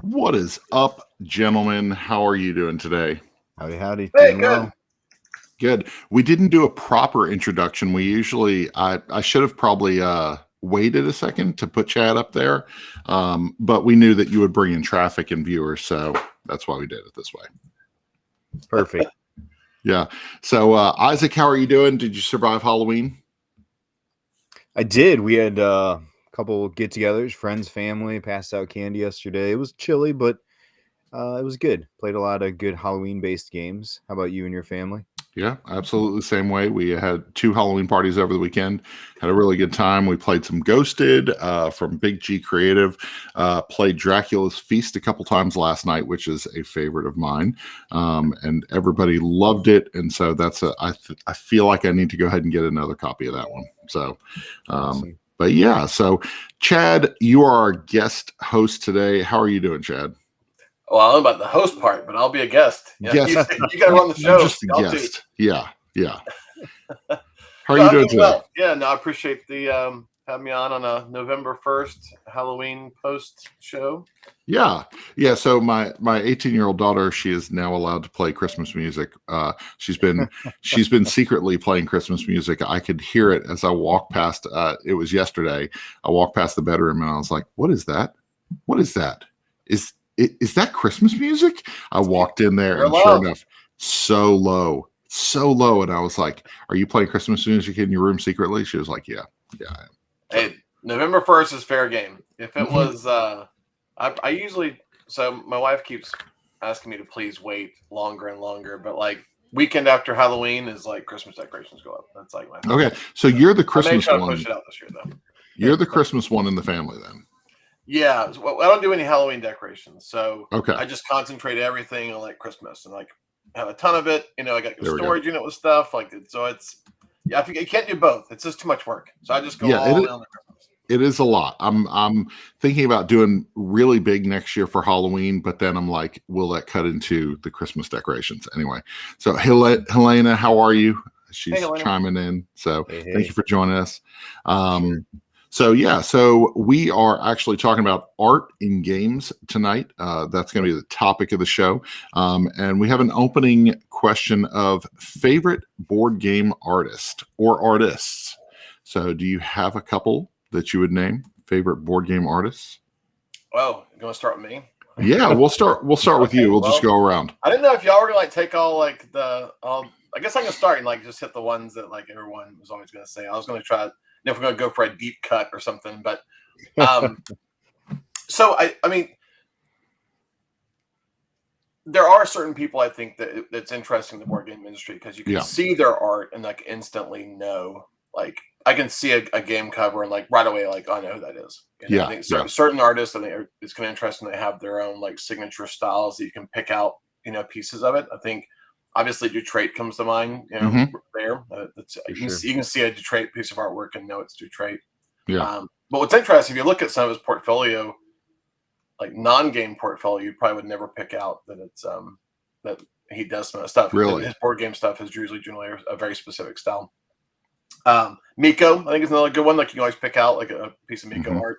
What is up, gentlemen? How are you doing today? Howdy, howdy. Hey, Doing good. well. Good. We didn't do a proper introduction. We usually, I should have probably waited a second to put Chad up there, but we knew that you would bring in traffic and viewers, so that's why we did it this way. Perfect. Yeah. So, Isaac, how are you doing? Did you survive Halloween? I did. We had a couple get-togethers, friends, family, passed out candy yesterday. It was chilly, but it was good. Played a lot of good Halloween-based games. How about you and your family? Yeah, absolutely. Same way. We had 2 Halloween parties over the weekend. Had a really good time. We played some Ghosted from Big G Creative. Played Dracula's Feast a couple times last night, which is a favorite of mine. And everybody loved it. And so I feel like I need to go ahead and get another copy of that one. So, Awesome. but yeah. So, Chad, you are our guest host today. How are you doing, Chad? Well, I don't know about the host part, but I'll be a guest. Yeah, Guest. you got to run the show. Just a Y'all guest. Yeah. How are No, you I'm doing today? well. Yeah, no, I appreciate the having me on a November 1st Halloween post show. Yeah. So my 18-year-old daughter, she is now allowed to play Christmas music. She's been secretly playing Christmas music. I could hear it as I walked past. It was yesterday. I walked past the bedroom and I was like, "What is that? What is that? Is that Christmas music?" I walked in there and sure enough, so low, and I was like, "Are you playing Christmas music in your room secretly?" She was like, "Yeah, I am." Hey, November 1st is fair game. If it was, I usually, so my wife keeps asking me to please wait longer and longer, but like weekend after Halloween is like Christmas decorations go up. That's like my favorite. Okay, so you're the I may Christmas try to one. push it out this year though. You're the Christmas one in the family then. Yeah, so I don't do any Halloween decorations, so Okay. I just concentrate everything on like Christmas and like have a ton of it. You know, I got a There we go. storage unit with stuff like so it's I think you can't do both. It's just too much work. So I just go Yeah, all in on the Christmas. It is a lot. I'm thinking about doing really big next year for Halloween, but then I'm like, will that cut into the Christmas decorations anyway? So Helena, how are you? She's Helena. chiming in. So Hey. Thank you for joining us. Sure. So we are actually talking about art in games tonight. That's going to be the topic of the show. And we have an opening question of favorite board game artist or artists. So do you have a couple that you would name favorite board game artists? Well, you want to start with me? Yeah, we'll start with you. We'll just go around. I didn't know if y'all were gonna like take all like I guess I can start and like just hit the ones that like everyone was always gonna say. I was gonna try if we're gonna go for a deep cut or something, but so I mean there are certain people I think that's interesting in the board game industry because you can see their art and like instantly know. Like I can see a game cover and like right away like I know who that is. You know, I think certain artists I think it's kind of interesting. They have their own like signature styles that you can pick out pieces of it. I think obviously Detroit comes to mind. There you can see a Detroit piece of artwork and know it's Detroit. Yeah. But what's interesting if you look at some of his portfolio, like non-game portfolio, you probably would never pick out that it's that he does some stuff. Really, his board game stuff is generally a very specific style. Miko, I think is another good one. Like you can always pick out like a piece of Miko art.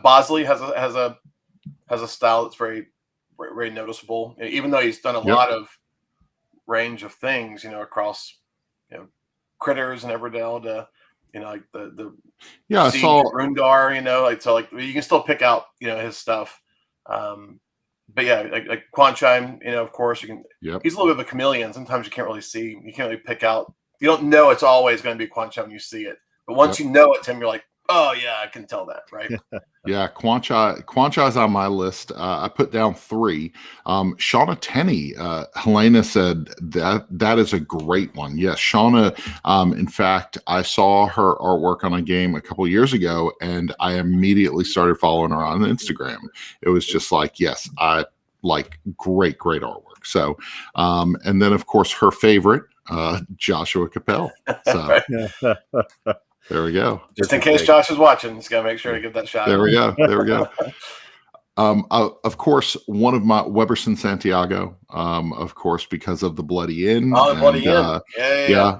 Bosley has a style that's very, very noticeable. Even though he's done a lot of range of things, across critters and Everdell to like the I saw Rundar, like so like you can still pick out his stuff. But yeah, like Quanchime, of course you can. He's a little bit of a chameleon. Sometimes you can't really pick out. You don't know it's always going to be Quanchime when you see it, but once you know it's him, you're like, oh yeah, I can tell that, right? Yeah, Quanchai's on my list. I put down 3. Shauna Tenney, Helena said that is a great one. Yes, Shauna. In fact, I saw her artwork on a game a couple years ago, and I immediately started following her on Instagram. It was just like, yes, I like great artwork. So, and then of course her favorite, Joshua Capel. So. There we go. Just in case Josh is watching, just gotta make sure to give that shot. There we go. Of course, one of my Weberson Santiago, of course, because of the Bloody Inn. Oh, the Bloody Inn. Yeah.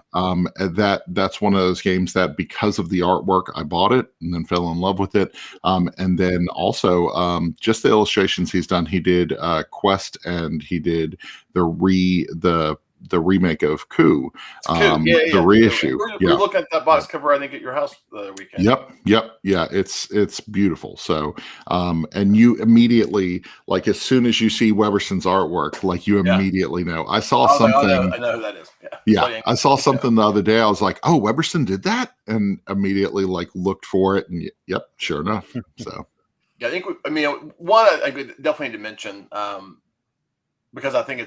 That's one of those games that because of the artwork, I bought it and then fell in love with it. And then also just the illustrations he's done. He did Quest and he did the remake of Coup, the reissue. We're looking at that box cover, I think, at your house the other weekend. Yep. Yeah, it's beautiful. So, and you immediately, like, as soon as you see Weberson's artwork, like, you immediately know. I saw something. I know who that is. Yeah, I saw something the other day. I was like, oh, Weberson did that, and immediately like looked for it, and yep, sure enough. So, yeah, I think. One I definitely need to mention, because I think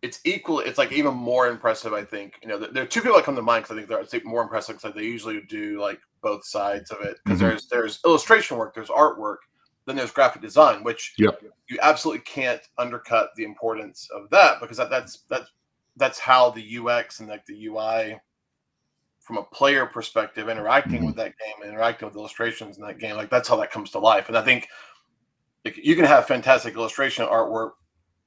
it's equal. It's like even more impressive. I think there are two people that come to mind because I think they're more impressive because they usually do like both sides of it. Because there's illustration work, there's artwork, then there's graphic design, which you absolutely can't undercut the importance of that because that's how the UX and like the UI from a player perspective interacting with that game and interacting with illustrations in that game, like that's how that comes to life. And I think you can have fantastic illustration artwork,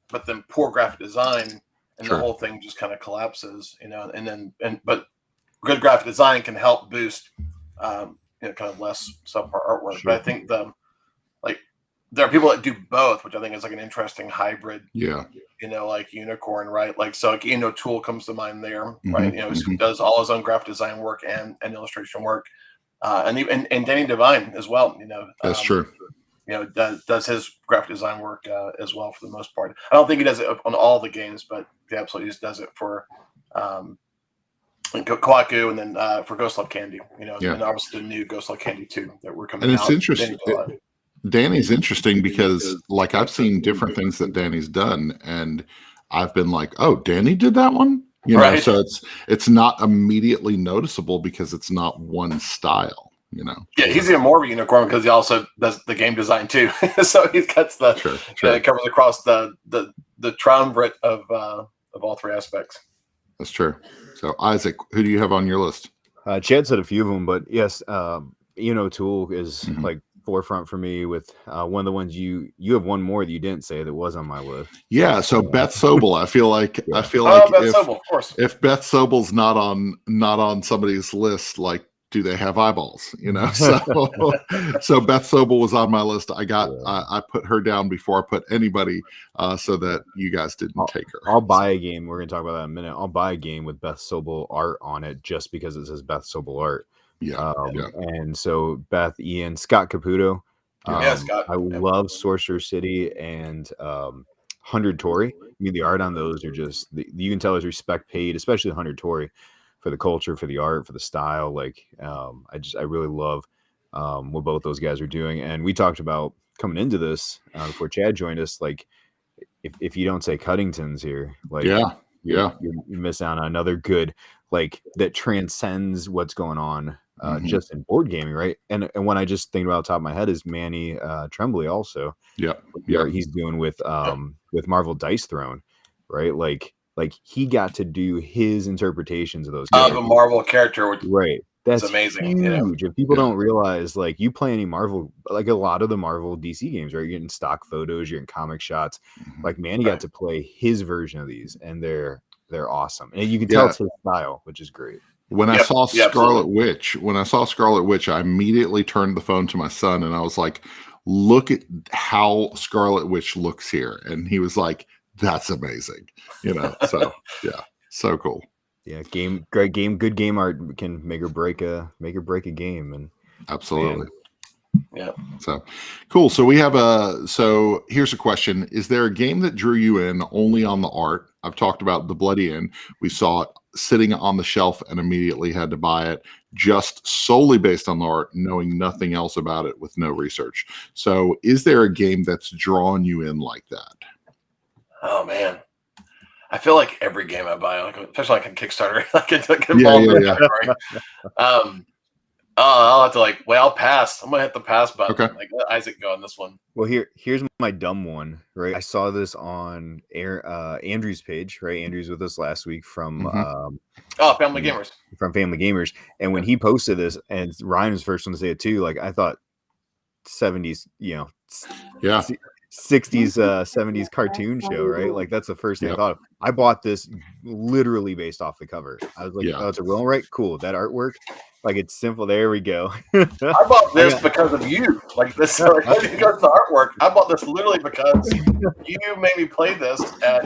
but then poor graphic design. And the whole thing just kind of collapses, but good graphic design can help boost, kind of less subpar artwork. But I think there are people that do both, which I think is like an interesting hybrid. Yeah. Like Unicorn, right? Like, so like, Tool comes to mind there, right? Who does all his own graphic design work and illustration work. And Danny Devine as well, That's true. Does his graphic design work as well for the most part. I don't think he does it on all the games, but he absolutely just does it for Kohaku and then for Ghost Love Candy. And obviously the new Ghost Love Candy 2 that we're coming out. And it's interesting. Danny's interesting because like I've seen different things that Danny's done, and I've been like, oh, Danny did that one. So it's not immediately noticeable because it's not one style. Yeah, he's even more of a unicorn because he also does the game design too. So he cuts covers across the triumvirate of all three aspects. That's true. So Isaac, who do you have on your list? Chad said a few of them, but yes, Tool is like forefront for me with one of the ones you have one more that you didn't say that was on my list. Yeah, so Beth Sobel. I feel like Beth Sobel, of course. If Beth Sobel's not on somebody's list, like, do they have eyeballs? So Beth Sobel was on my list. I put her down before I put anybody, so that you guys didn't take her. I'll buy a game. We're gonna talk about that in a minute. I'll buy a game with Beth Sobel art on it just because it says Beth Sobel art. And so Beth, Ian, Scott Caputo. Scott. I love Sorcerer City and 100 Tory. The art on those are just you can tell there's respect paid, especially 100 Tory. For the culture, for the art, for the style. Like, I really love what both those guys are doing. And we talked about coming into this before Chad joined us. Like, if you don't say Cuddington's here, like, you miss out on another good, like, that transcends what's going on just in board gaming, right? And when I just think about the top of my head is Manny Tremblay also. He's doing with Marvel Dice Throne, right? Like he got to do his interpretations of those of a Marvel character, right? That's amazing. Huge. If people don't realize, like, you play any Marvel, like a lot of the Marvel DC games, right? You're getting stock photos, you're in comic shots. Like, Manny got to play his version of these, and they're awesome, and you can tell it's his style, which is great. When I saw Scarlet Witch, I immediately turned the phone to my son, and I was like, "Look at how Scarlet Witch looks here," and he was like, that's amazing, so so cool. Great game, good game art can make or break a game. And absolutely. So cool. So we have so here's a question. Is there a game that drew you in only on the art? I've talked about the Bloody Inn. We saw it sitting on the shelf and immediately had to buy it just solely based on the art, knowing nothing else about it with no research. So is there a game that's drawn you in like that? Oh man, I feel like every game I buy, like especially like on Kickstarter, I'll have to I'll pass. I'm gonna hit the pass button. Okay. Like, let Isaac go on this one. Well, here's my dumb one. Right, I saw this on Andrew's page. Right, Andrew's with us last week from Family Gamers. From Family Gamers, and when he posted this, and Ryan was the first one to say it too. Like, I thought 70s, Yeah. 60s, 70s cartoon show, right? Like that's the first thing I thought of. I bought this literally based off the cover. I was like, oh, it's a roll right? Cool. That artwork, like it's simple. There we go. I bought this because of you. Like this, like, because the artwork. I bought this literally because you made me play this at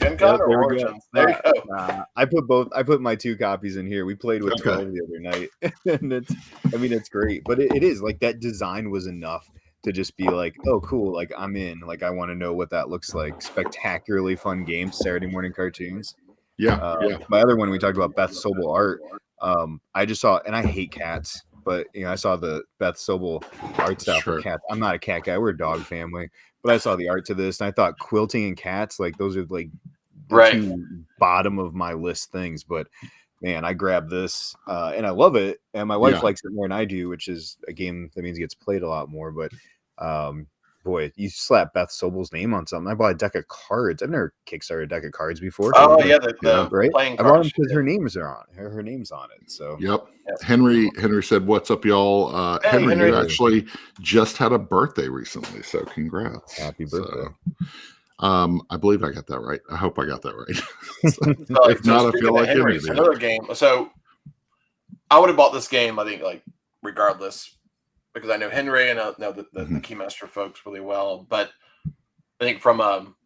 Gen Con or Origins. There you go. I put my 2 copies in here. We played with 12 the other night, and it's great. But it is like that design was enough to just be like, oh, cool. Like I'm in. Like I want to know what that looks like. Spectacularly fun game. Saturday morning cartoons. Yeah. My other one we talked about, Beth Sobel art. I just saw, and I hate cats, but I saw the Beth Sobel art style for cats. I'm not a cat guy. We're a dog family, but I saw the art to this, and I thought quilting and cats, like those are like the 2 bottom of my list things. But man, I grabbed this, and I love it, and my wife likes it more than I do, which is a game that means it gets played a lot more. But boy, you slap Beth Sobel's name on something. I bought a deck of cards. I've never kickstarted a deck of cards before. Oh yeah, the right. Playing I bought them cards. because her names are on her name's on it. So Yep. Henry said, "What's up, y'all?" Hey, Henry, Henry. you actually just had a birthday recently, so congrats! Happy birthday! I believe I got that right. I hope I got that right. So, if not, I feel like Henry, another game. So I would have bought this game, I think, like regardless, because I know Henry and I know the Keymaster folks really well. But I think from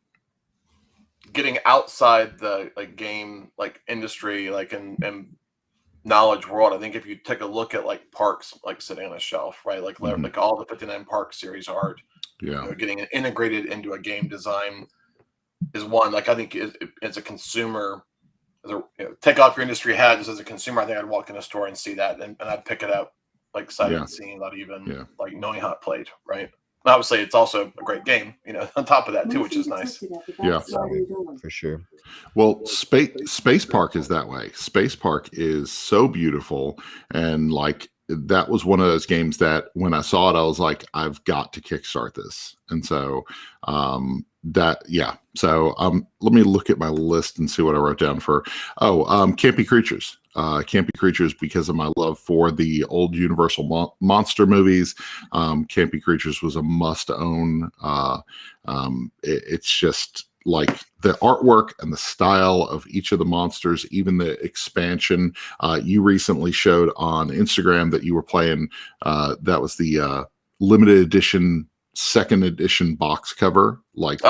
getting outside the game industry, and knowledge world, I think if you take a look at like Parks, like sitting on a shelf, right, like all the 59 Parks series art, getting it integrated into a game design is one. Like I think as a consumer, take off your industry hat. Just as a consumer, I think I'd walk in a store and see that, and I'd pick it up like sight unseen, not even like knowing how it played, right? And obviously, it's also a great game, on top of that too, which is nice. Yeah, for sure. Well, Space Park is that way. Space Park is so beautiful, and like that was one of those games that when I saw it, I was like, I've got to kickstart this, and so So let me look at my list and see what I wrote down for. Campy Creatures. Campy Creatures, because of my love for the old Universal monster movies. Campy Creatures was a must-own. It's just like the artwork and the style of each of the monsters, even the expansion. You recently showed on Instagram that you were playing. That was the limited edition, second edition box cover, like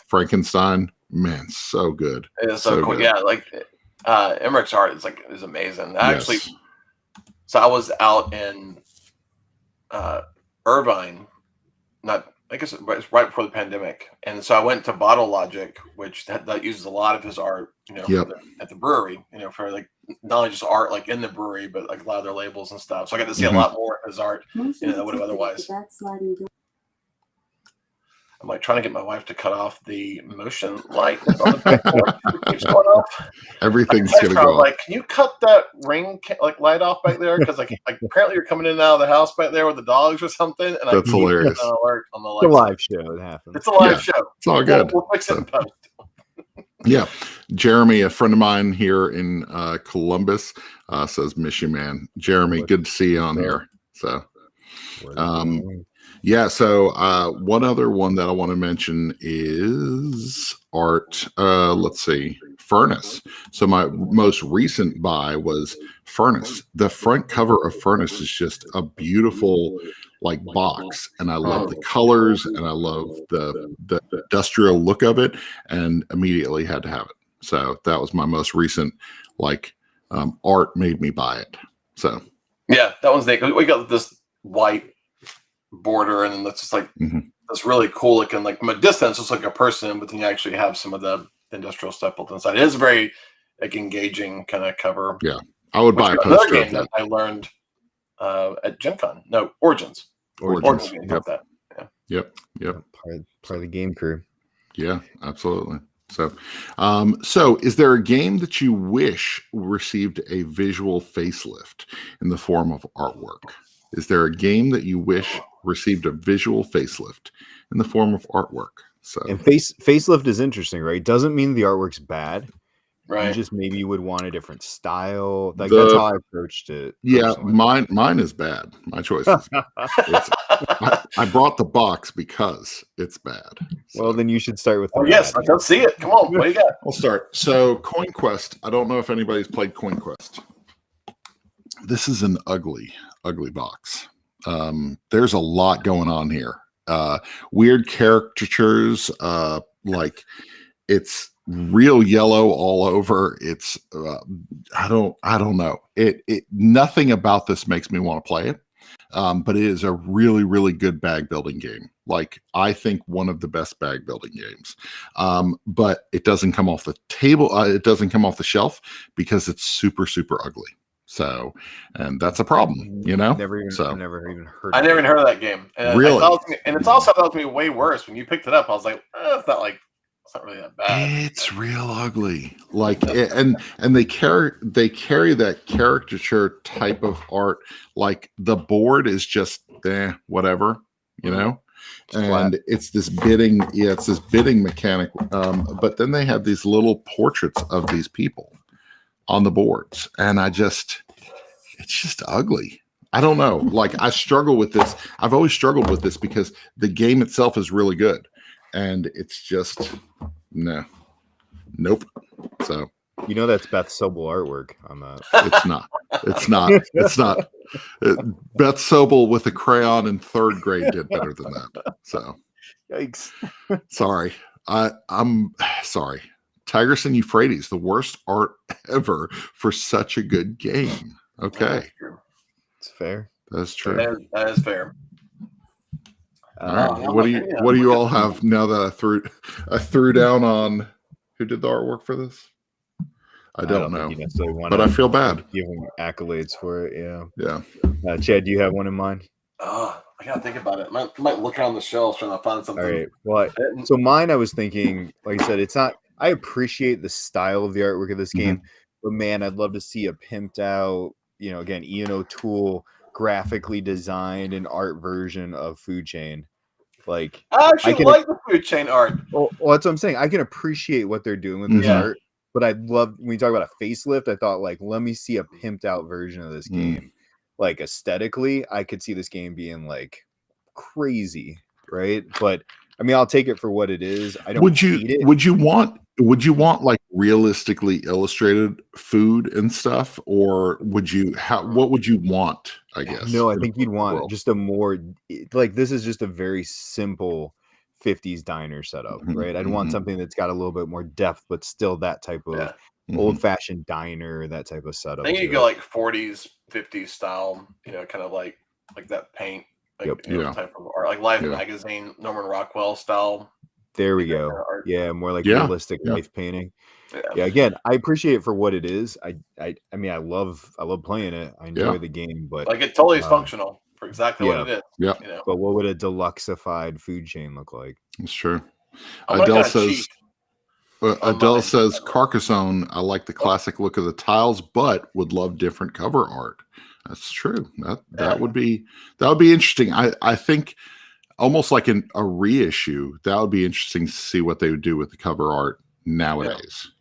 Frankenstein. Man, so good. It is so cool. Good. Yeah, like Emmerich's art is amazing. Actually, so I was out in Irvine, I guess it's right before the pandemic, and so I went to Bottle Logic, which that uses a lot of his art, at the brewery, for like not only just art like in the brewery, but like a lot of their labels and stuff. So I got to see a lot more of his art, than I would have otherwise. I'm like trying to get my wife to cut off the motion light on the backboard. Keeps going off. Everything's gonna go off. Like, can you cut that ring light off back there? Because like apparently you're coming in and out of the house back there with the dogs or something. And that's hilarious. An alert on the lights. It's a live show. It happens. It's a live show. It's all good. We'll fix it in post. Yeah, Jeremy, a friend of mine here in Columbus, says, "Miss you, man." Jeremy, good to see you on here. So, so one other one that I want to mention is art. Let's see, Furnace. So my most recent buy was Furnace. The front cover of Furnace is just a beautiful box, and I love the colors, and I love the industrial look of it, and immediately had to have it. So that was my most recent art made me buy it. So yeah, that one's we got this white border, and then that's just that's really cool looking. Like from a distance, it's like a person, but then you actually have some of the industrial stuff built inside. It is very engaging kind of cover. Yeah, I would buy a poster another game of that. I learned at Gen Con. No, Origins. Origins. Yep. That. Yeah. Yep. Part of the game crew. Yeah, absolutely. So is there a game that you wish received a visual facelift in the form of artwork? Is there a game that you wish received a visual facelift in the form of artwork? So, and facelift is interesting, right? Doesn't mean the artwork's bad. Right. You just maybe would want a different style. Like that's how I approached it. Yeah, personally. mine is bad. My choice is I brought the box because it's bad. So. Well, then you should start with the yes, bad. let's see it. Come on, what do you got? I'll start. So Coin Quest. I don't know if anybody's played Coin Quest. This is an ugly box. There's a lot going on here. Weird caricatures, like it's real yellow all over. It's I don't know. It nothing about this makes me want to play it. But it is a really, really good bag building game. Like I think one of the best bag building games. But it doesn't come off the table. It doesn't come off the shelf because it's super, super ugly. So, and that's a problem, you know. Never even heard. I never even heard of that game. And really, and it's also thought to be way worse when you picked it up. I was like, it's not really that bad. It's real ugly. Like, and they carry that caricature type of art. Like the board is just whatever, you know. And it's this bidding, it's this bidding mechanic. But then they have these little portraits of these people on the boards, and it's just ugly. I don't know. Like I struggle with this. I've always struggled with this because the game itself is really good, and it's just nope. So that's Beth Sobel artwork on that. It's not. Beth Sobel with a crayon in third grade did better than that. So yikes. Sorry. I'm sorry. Tigris and Euphrates, the worst art ever for such a good game. Okay. It's fair. That's true. That is fair. All right. What do you all have now that I threw down on who did the artwork for this? I don't know. But I feel bad. Giving accolades for it, yeah. Yeah. Chad, do you have one in mind? I gotta think about it. Might look around the shelves trying to find something. All right. Well, so mine, I was thinking, like I said, it's not. I appreciate the style of the artwork of this game, but man, I'd love to see a pimped out, again, Ian O'Toole graphically designed an art version of Food Chain. Like I actually like the Food Chain art. Well, that's what I'm saying. I can appreciate what they're doing with this art, but I'd love when you talk about a facelift. I thought let me see a pimped out version of this game. Like aesthetically, I could see this game being like crazy, right? But I mean, I'll take it for what it is. I don't. Would you want like realistically illustrated food and stuff, or what would you want? I guess. No, I think you'd want just a more like this is just a very simple 50s diner setup, right? I'd want something that's got a little bit more depth, but still that type of old-fashioned diner, that type of setup. I think you go like 40s, 50s style, kind of like that paint. Type of art, like Life magazine, Norman Rockwell style. There we go. Yeah, more like realistic life painting. Yeah, again, I appreciate it for what it is. I mean, I love playing it. I enjoy the game, but like it totally is functional for exactly what it is. Yeah. But what would a deluxeified Food Chain look like? It's true. Adele says Carcassonne. I like the classic look of the tiles, but would love different cover art. That's true. That would be interesting. I think almost like a reissue. That would be interesting to see what they would do with the cover art nowadays.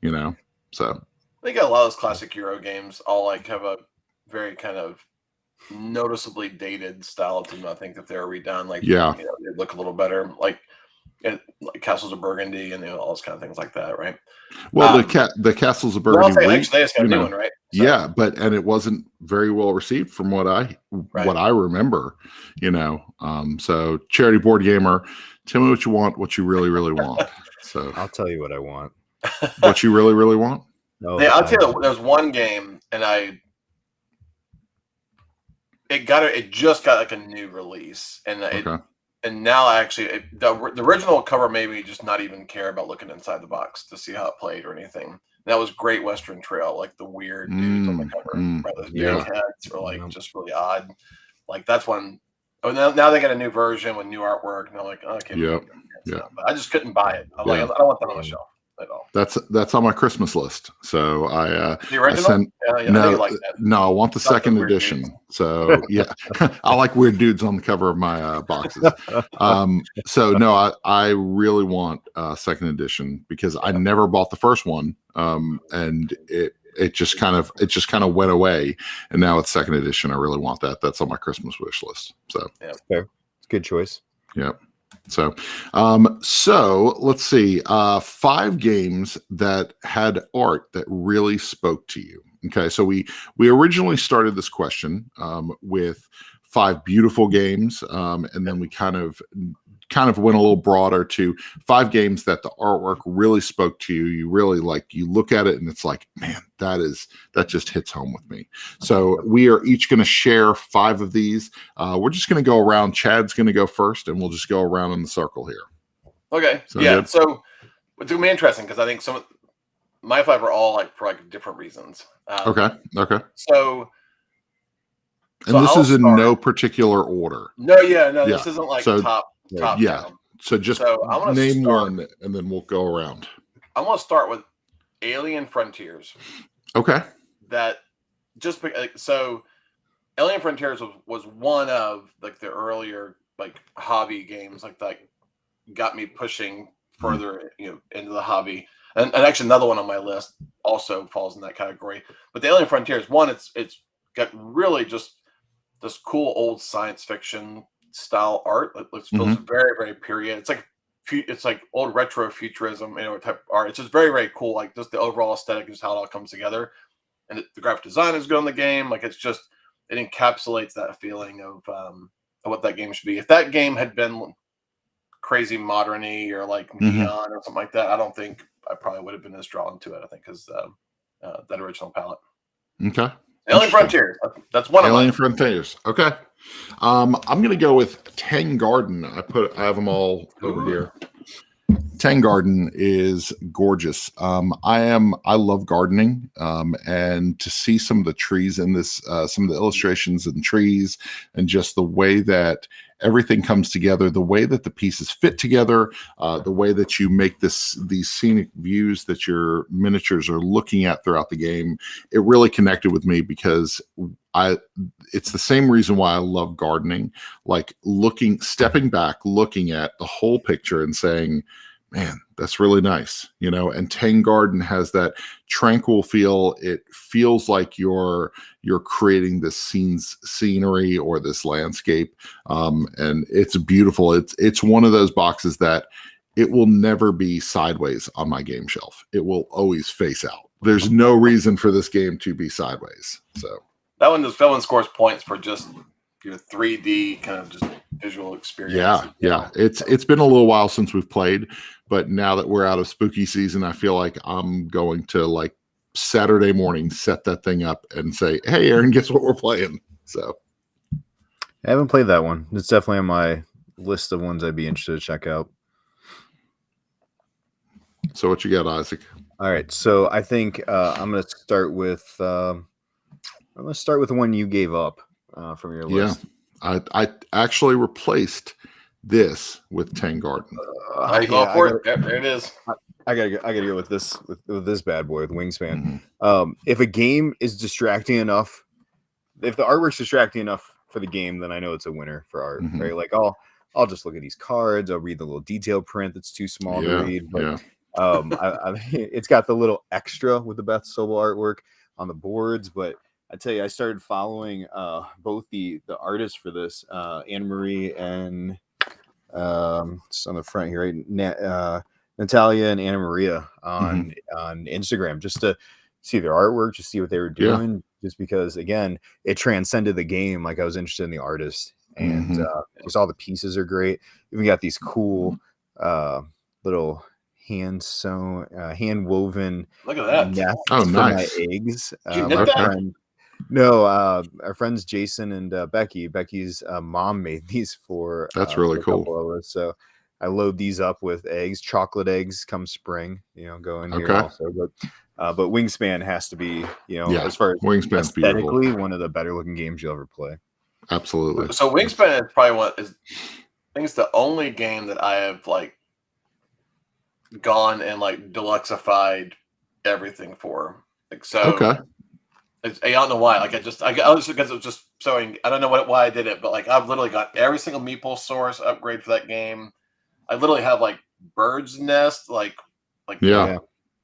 So I think a lot of those classic Euro games all have a very kind of noticeably dated style to them. I think if they're redone, they look a little better. Like Castles of Burgundy and all those kind of things like that, right? Well, the Castles of Burgundy, they just got a new one, right? So. Yeah, and it wasn't very well received from what I remember, So Charity Board Gamer, tell me what you want, what you really, really want. So I'll tell you what I want. What you really, really want? No, I'll tell you. There's one game, and it just got like a new release, and and now actually the original cover made me just not even care about looking inside the box to see how it played or anything. And that was Great Western Trail, like the weird dudes on the cover, right? Those big heads are just really odd. Like that's one. Oh, now they got a new version with new artwork, and I'm like, okay, but I just couldn't buy it. I'm like, I don't want that on the shelf at all. That's on my Christmas list. So the original. I want the second edition. So I like weird dudes on the cover of my boxes. So no, I really want second edition because I never bought the first one and it just kind of went away, and now it's second edition. I really want that. That's on my Christmas wish list. So yeah, fair. It's a good choice. Yeah. So, so let's see. 5 games that had art that really spoke to you. Okay, so we originally started this question with 5 beautiful games, and then we kind of went a little broader to 5 games that the artwork really spoke to you. You really you look at it and it's like, man, that just hits home with me. So we are each going to share 5 of these. We're just going to go around. Chad's going to go first, and we'll just go around in the circle here. Okay. Sound yeah. good? So it's going to be interesting because I think my 5 are all for different reasons. Okay. So this I'll is in start. no particular order. No. This isn't top yeah. down. So just name one, and then we'll go around. I'm going to start with Alien Frontiers. Okay. That just so Alien Frontiers was one of the earlier hobby games that got me pushing further into the hobby. And actually another one on my list also falls in that category. But the Alien Frontiers, one, it's got really just this cool old science fiction style art. It feels very, very period. It's like old retro futurism, type art. It's just very, very cool. Just the overall aesthetic is how it all comes together. And the graphic design is good in the game. It encapsulates that feeling of what that game should be. If that game had been crazy modern-y or neon or something like that, I don't think I probably would have been as drawn to it. I think because that original palette. Okay. Alien Frontiers. That's one of Alien Frontiers. Okay. I'm going to go with Tang Garden. I have them all over here. Tang Garden is gorgeous. I love gardening, and to see some of the trees in this, some of the illustrations and trees, and just the way that everything comes together, the way that the pieces fit together, the way that you make these scenic views that your miniatures are looking at throughout the game, it really connected with me because it's the same reason why I love gardening, stepping back, looking at the whole picture and saying, man, that's really nice, and Tang Garden has that tranquil feel. It feels like you're creating this scenery or this landscape, and it's beautiful. It's one of those boxes that it will never be sideways on my game shelf. It will always face out. There's no reason for this game to be sideways. So that one scores points for just your 3D kind of just visual experience. Yeah. It's been a little while since we've played, but now that we're out of spooky season, I feel like I'm going to Saturday morning set that thing up and say, "Hey, Aaron, guess what we're playing?" So I haven't played that one. It's definitely on my list of ones I'd be interested to check out. So what you got, Isaac? All right, so I think I'm going to start with the one you gave up from your list. Yeah, I actually replaced this with Tang Garden. Go for it. There it is. I gotta go with this bad boy with Wingspan. If a game is distracting enough, if the artwork's distracting enough for the game, then I know it's a winner for art. Right? I'll just look at these cards. I'll read the little detail print that's too small to read. But it's got the little extra with the Beth Sobel artwork on the boards. But I tell you, I started following both the artists for this, Anne Marie and it's on the front here, right? Natalia and Anna Maria on Instagram, just to see their artwork, just see what they were doing. Just because, again, it transcended the game. I was interested in the artist, and just all the pieces are great. Even got these cool little hand woven. Look at that! Nests nice. For my eggs. Did you knit that? No, our friends Jason and Becky. Becky's mom made these for. That's really cool. Of us. So I load these up with eggs, chocolate eggs come spring. Go in here also. But Wingspan has to be, as far as Wingspan's aesthetically, beautiful. one of the better looking games you'll ever play. Absolutely. So Wingspan is probably I think it's the only game that I have gone and deluxeified everything for. Okay. I don't know why. I was because it was just showing. I don't know why I did it, but I've literally got every single Meeple source upgrade for that game. I literally have bird's nest,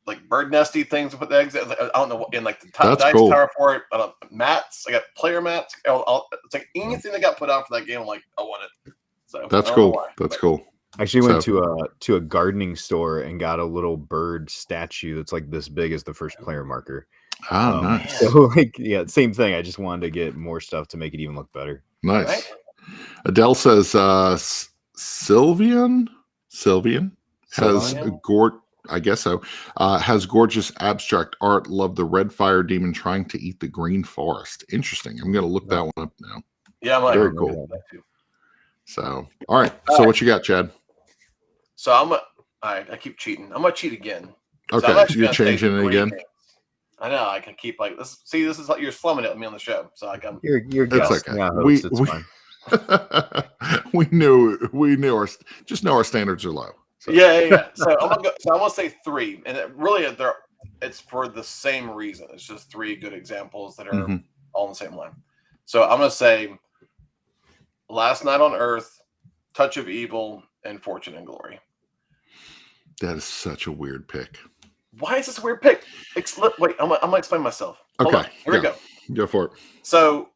like bird nesty things to put the eggs in. I don't know, in like the dice cool. tower for it. I don't mats. I got player mats. It's like anything that got put out for that game. I'm like, I want it. So that's cool. That's cool. I actually went to a gardening store and got a little bird statue that's like this big as the first player marker. Oh, nice. So like, yeah, same thing. I just wanted to get more stuff to make it even look better. Nice. Right? Adele says Sylvian has I guess so. Has gorgeous abstract art. Love the red fire demon trying to eat the green forest. Interesting. I'm going to look that one up now. Yeah, I'm like, very cool. So, all right. So, what you got, Chad? So I keep cheating. I'm gonna cheat again. Okay, you're changing it again. Games. I know. I can keep like this. See, this is like you're slumming it at me on the show. So like you're it's okay. Yeah, we knew our standards are low. So. Yeah. So I'm gonna say 3, and it's for the same reason. It's just 3 good examples that are all in the same line. So I'm gonna say Last Night on Earth, Touch of Evil, and Fortune and Glory. That is such a weird pick. Why is this a weird pick? Wait, I'm gonna explain myself. Hold on. Here we go. Go for it. So,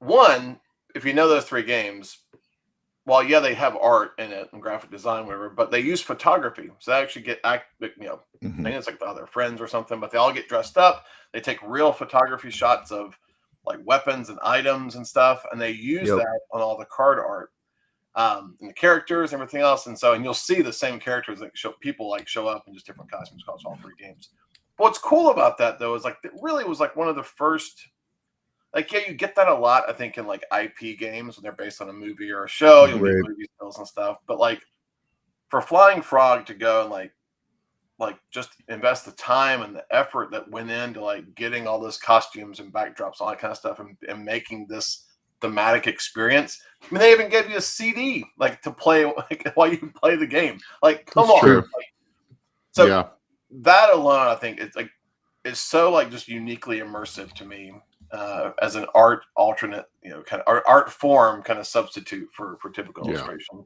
one, if you know those 3 games, well, yeah, they have art in it and graphic design, whatever, but they use photography. So they actually I think it's like the other friends or something, but they all get dressed up. They take real photography shots of like weapons and items and stuff, and they use that on all the card art. And the characters, everything else, and you'll see the same characters that show up in just different costumes across all 3 games. But what's cool about that though is like it really was like one of the first. Like you get that a lot, I think, in like IP games when they're based on a movie or a show. You'll get movie stills and stuff. But like for Flying Frog to go and like just invest the time and the effort that went into like getting all those costumes and backdrops, all that kind of stuff, and making this thematic experience. I mean, they even gave you a CD like to play like, while you play the game. Like, come on! Like, that alone, I think it's so like just uniquely immersive to me as an art alternate, kind of art form, kind of substitute for typical illustration.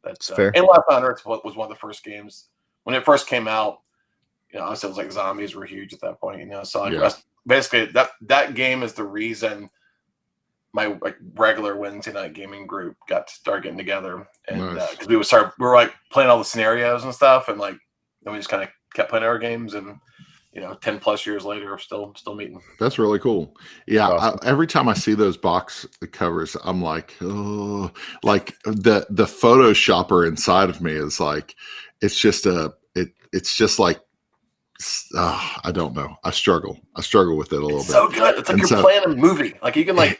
That's fair. And Last Night on Earth was one of the first games when it first came out. Obviously it was like zombies were huge at that point. So like basically that game is the reason my like regular Wednesday night gaming group got to start getting together, and because we were like playing all the scenarios and stuff, and like then we just kind of kept playing our games, and 10 plus years later, still meeting. That's really cool. Yeah, awesome. Every time I see those box covers, I'm like, oh, like the Photoshopper inside of me is like, it's just like. I don't know. I struggle with it a little bit. So good. It's like you're playing a movie. Like you can like.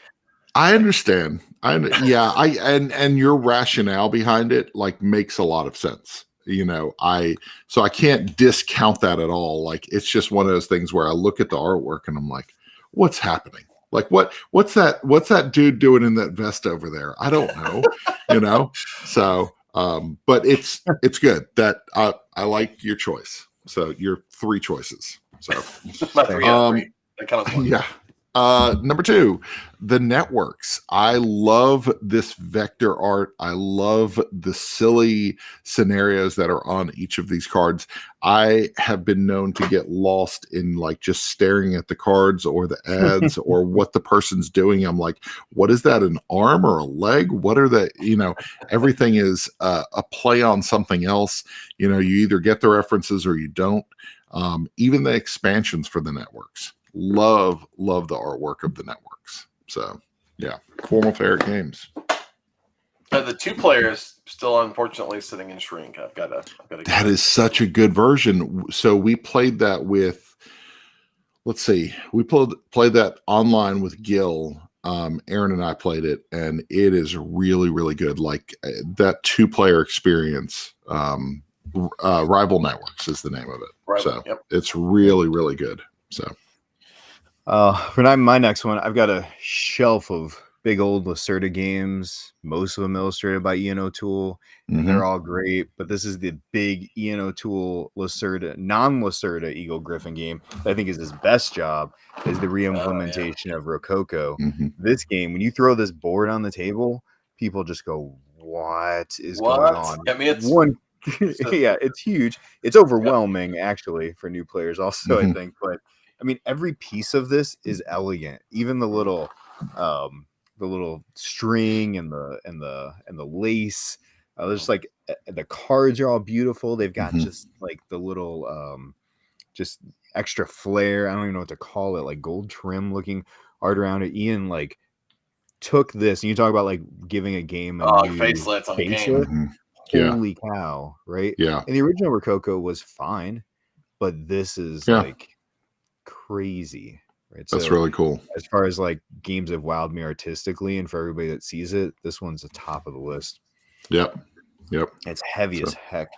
I understand. And your rationale behind it like makes a lot of sense. So I can't discount that at all. Like it's just one of those things where I look at the artwork and I'm like, what's happening? Like what's that dude doing in that vest over there? I don't know. So but it's good that I like your choice. So your 3 choices. So my 3 out of 3. That kind of yeah. Number 2, the networks. I love this vector art. I love the silly scenarios that are on each of these cards. I have been known to get lost in like just staring at the cards or the ads or what the person's doing. I'm like, what is that? An arm or a leg? What are the, everything is a play on something else. You either get the references or you don't. Even the expansions for the networks. Love the artwork of the networks. So yeah, formal favorite games. The 2 players still unfortunately sitting in Shrink. I've got to. That is such a good version. So we played that with. Let's see, we played that online with Gil. Aaron and I played it, and it is really really good. Like that 2-player experience. Rival Networks is the name of it. It's really really good. So. For my next one, I've got a shelf of big old Lacerda games, most of them illustrated by Ian O'Toole, and they're all great. But this is the big Ian O'Toole Lacerda, non-Lacerda Eagle Griffin game that I think is his best job, is the re-implementation of Rococo. This game, when you throw this board on the table, people just go, what is going on? I mean, it's Yeah, it's huge. It's overwhelming actually for new players also, I think. But I mean, every piece of this is elegant. Even the little string and the lace. There's like the cards are all beautiful. They've got just like the little just extra flair. I don't even know what to call it, like gold trim looking art around it. Ian like took this, and you talk about like giving a game a new facelets on the game. Holy cow, right? Yeah. And the original Rococo was fine, but this is like crazy, right? That's really cool. As far as like games have wowed me artistically, and for everybody that sees it, this one's the top of the list. Yep. It's heavy as heck.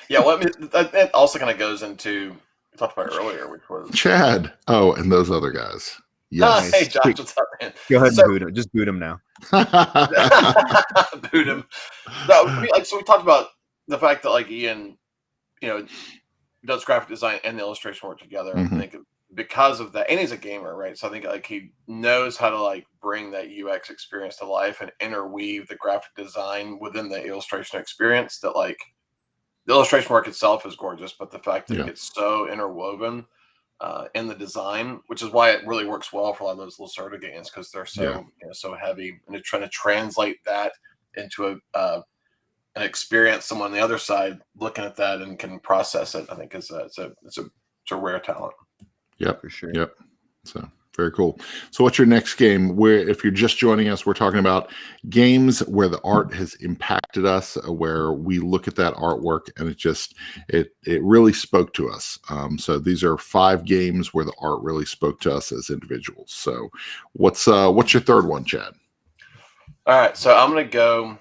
Yeah, well, I mean, that also kind of goes into we talked about earlier, which was Chad. Oh, and those other guys. Yes. Hey, Josh, what's up, man? Go ahead and boot him. Just boot him now. Boot him. No, I mean, like, so we talked about the fact that like Ian, does graphic design and the illustration work together. I think because of that, and he's a gamer, right? So I think like he knows how to like bring that UX experience to life and interweave the graphic design within the illustration experience. That like the illustration work itself is gorgeous, but the fact that it's so interwoven in the design, which is why it really works well for a lot of those Lacerda games because they're so so heavy, and they're trying to translate that into an experience. Someone on the other side looking at that and can process it, I think it's a rare talent. Yep, for sure. Yep. So very cool. So what's your next game? Where, if you're just joining us, we're talking about games where the art has impacted us, where we look at that artwork and it really spoke to us. So these are 5 games where the art really spoke to us as individuals. So what's your third one, Chad? All right, so I'm gonna go.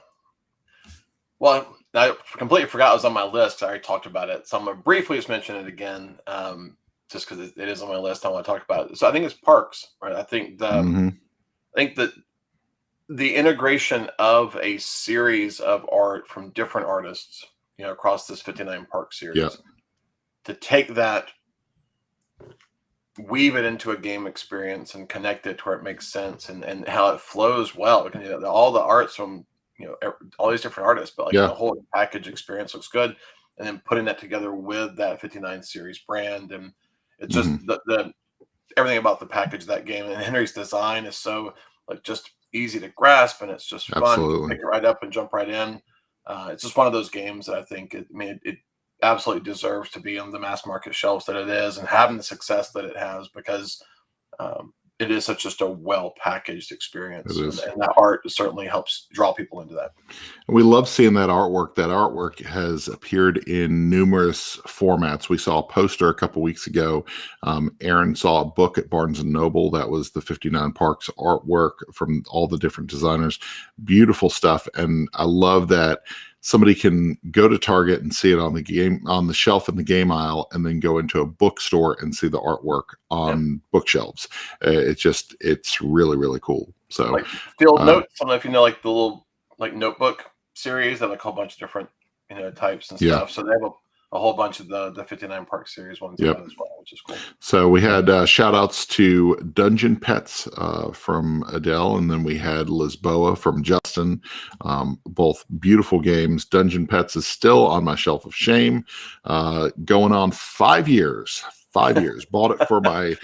Well, I completely forgot it was on my list. I already talked about it, so I'm gonna briefly just mention it again. Just because it is on my list, I want to talk about it. So I think it's Parks, right? I think that the integration of a series of art from different artists, across this 59 Park series, to take that, weave it into a game experience and connect it to where it makes sense and how it flows well. Because all the art's from all these different artists, but like the whole package experience looks good, and then putting that together with that 59 series brand and. It's just the everything about the package of that game, and Henry's design is so like just easy to grasp, and it's just fun to pick it right up and jump right in. It's just one of those games that I think it absolutely deserves to be on the mass market shelves that it is, and having the success that it has because it is such just a well packaged experience, and that art certainly helps draw people into that. We love seeing that artwork. That artwork has appeared in numerous formats. We saw a poster a couple weeks ago. Aaron saw a book at Barnes and Noble that was the 59 Parks artwork from all the different designers. Beautiful stuff, and I love that somebody can go to Target and see it on the shelf in the game aisle, and then go into a bookstore and see the artwork on bookshelves. It's really, really cool. So like Field Notes, I don't know if you know like the little like notebook series that like a whole bunch of different types and stuff. So they have a whole bunch of the 59 Park series ones as well, which is cool. So we had shout outs to Dungeon Pets from Adele, and then we had Lisboa from Justin. Both beautiful games. Dungeon Pets is still on my shelf of shame, going on 5 years. 5 years. Bought it for my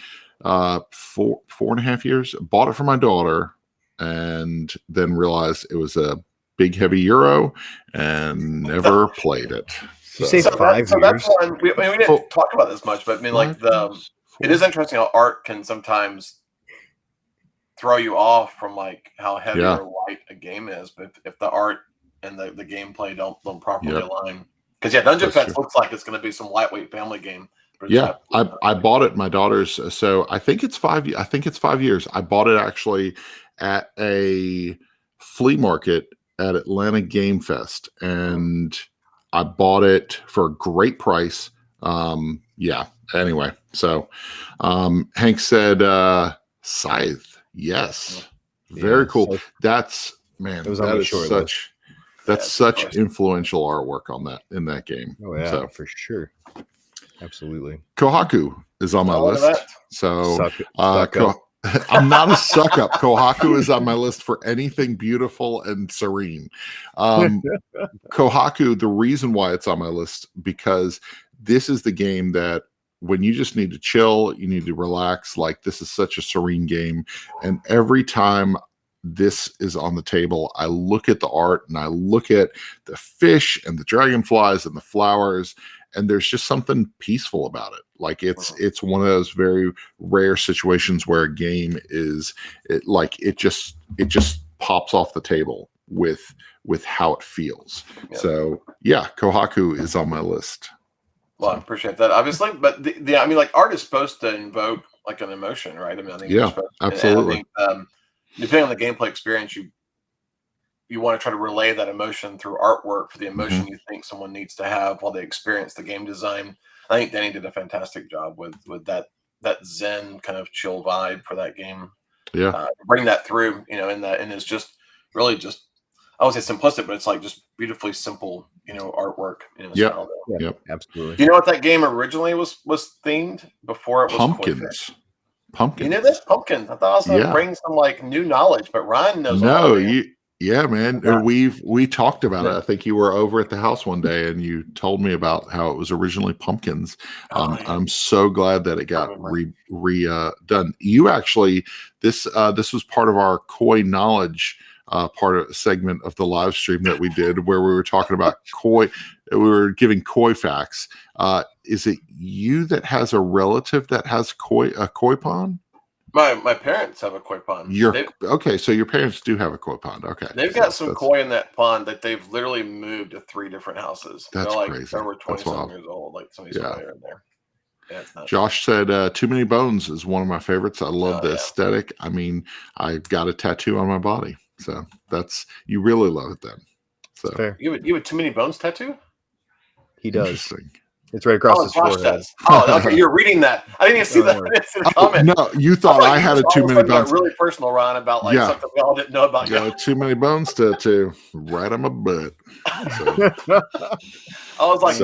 4.5 years. Bought it for my daughter, and then realized it was a big heavy euro and never played it. You say 5 years? So that's one. We didn't talk about this much, but I mean, like it is interesting how art can sometimes throw you off from like how heavy or light a game is. But if the art and the gameplay don't properly align, because Dungeon Pets looks like it's going to be some lightweight family game. I bought it. My daughter's. So I think it's 5. I think it's 5 years. I bought it actually at a flea market at Atlanta Game Fest, and I bought it for a great price. Anyway, so Hank said Scythe. Yes. Very cool. So that's such influential artwork in that game. Oh yeah, for sure. Absolutely. Kohaku is on my list. So I'm not a suck up. Kohaku is on my list for anything beautiful and serene. Kohaku, the reason why it's on my list, because this is the game that when you just need to chill, you need to relax, like this is such a serene game. And every time this is on the table, I look at the art and I look at the fish and the dragonflies and the flowers, and there's just something peaceful about it. Like it's one of those very rare situations where a game it just pops off the table with how it feels. Yep. So yeah, Kohaku is on my list. Well, I appreciate that, obviously, but I mean, like, art is supposed to invoke like an emotion, right? I mean, I think Yeah, absolutely. And I think, depending on the gameplay experience, you want to try to relay that emotion through artwork for the emotion you think someone needs to have while they experience the game design. I think Danny did a fantastic job with that Zen kind of chill vibe for that game. Yeah, bring that through, and it's just really just, I would say simplistic, but it's like just beautifully simple, artwork. Yeah, absolutely. Do you know what that game originally was themed before it was pumpkins? Pumpkins. You know this? Pumpkins. I thought I was going to bring some like new knowledge, but Ryan knows. No, man. We talked about it. I think you were over at the house one day and you told me about how it was originally pumpkins. I'm so glad that it got redone. You actually, this was part of our koi knowledge segment of the live stream that we did, where we were talking about koi. We were giving koi facts. Is it you that has a relative that has a koi pond? My parents have a koi pond. Okay, so your parents do have a koi pond. Okay, they've got some koi in that pond that they've literally moved to 3 different houses. That's They're like crazy. over 27 years old. Like somebody's in there. Yeah, it's nuts. Josh said, "Too Many Bones" is one of my favorites. I love the aesthetic. I mean, I got a tattoo on my body, so you really love it then. So fair. You have Too Many Bones tattoo? He does. It's right across his forehead. Okay. You're reading that. I didn't even see that. It's in the comment. No, you thought I had a Too Many Bones. Really personal, Ron, about like something we all didn't know about. Yeah, Too Many Bones tattoo right on my butt. So. I was like,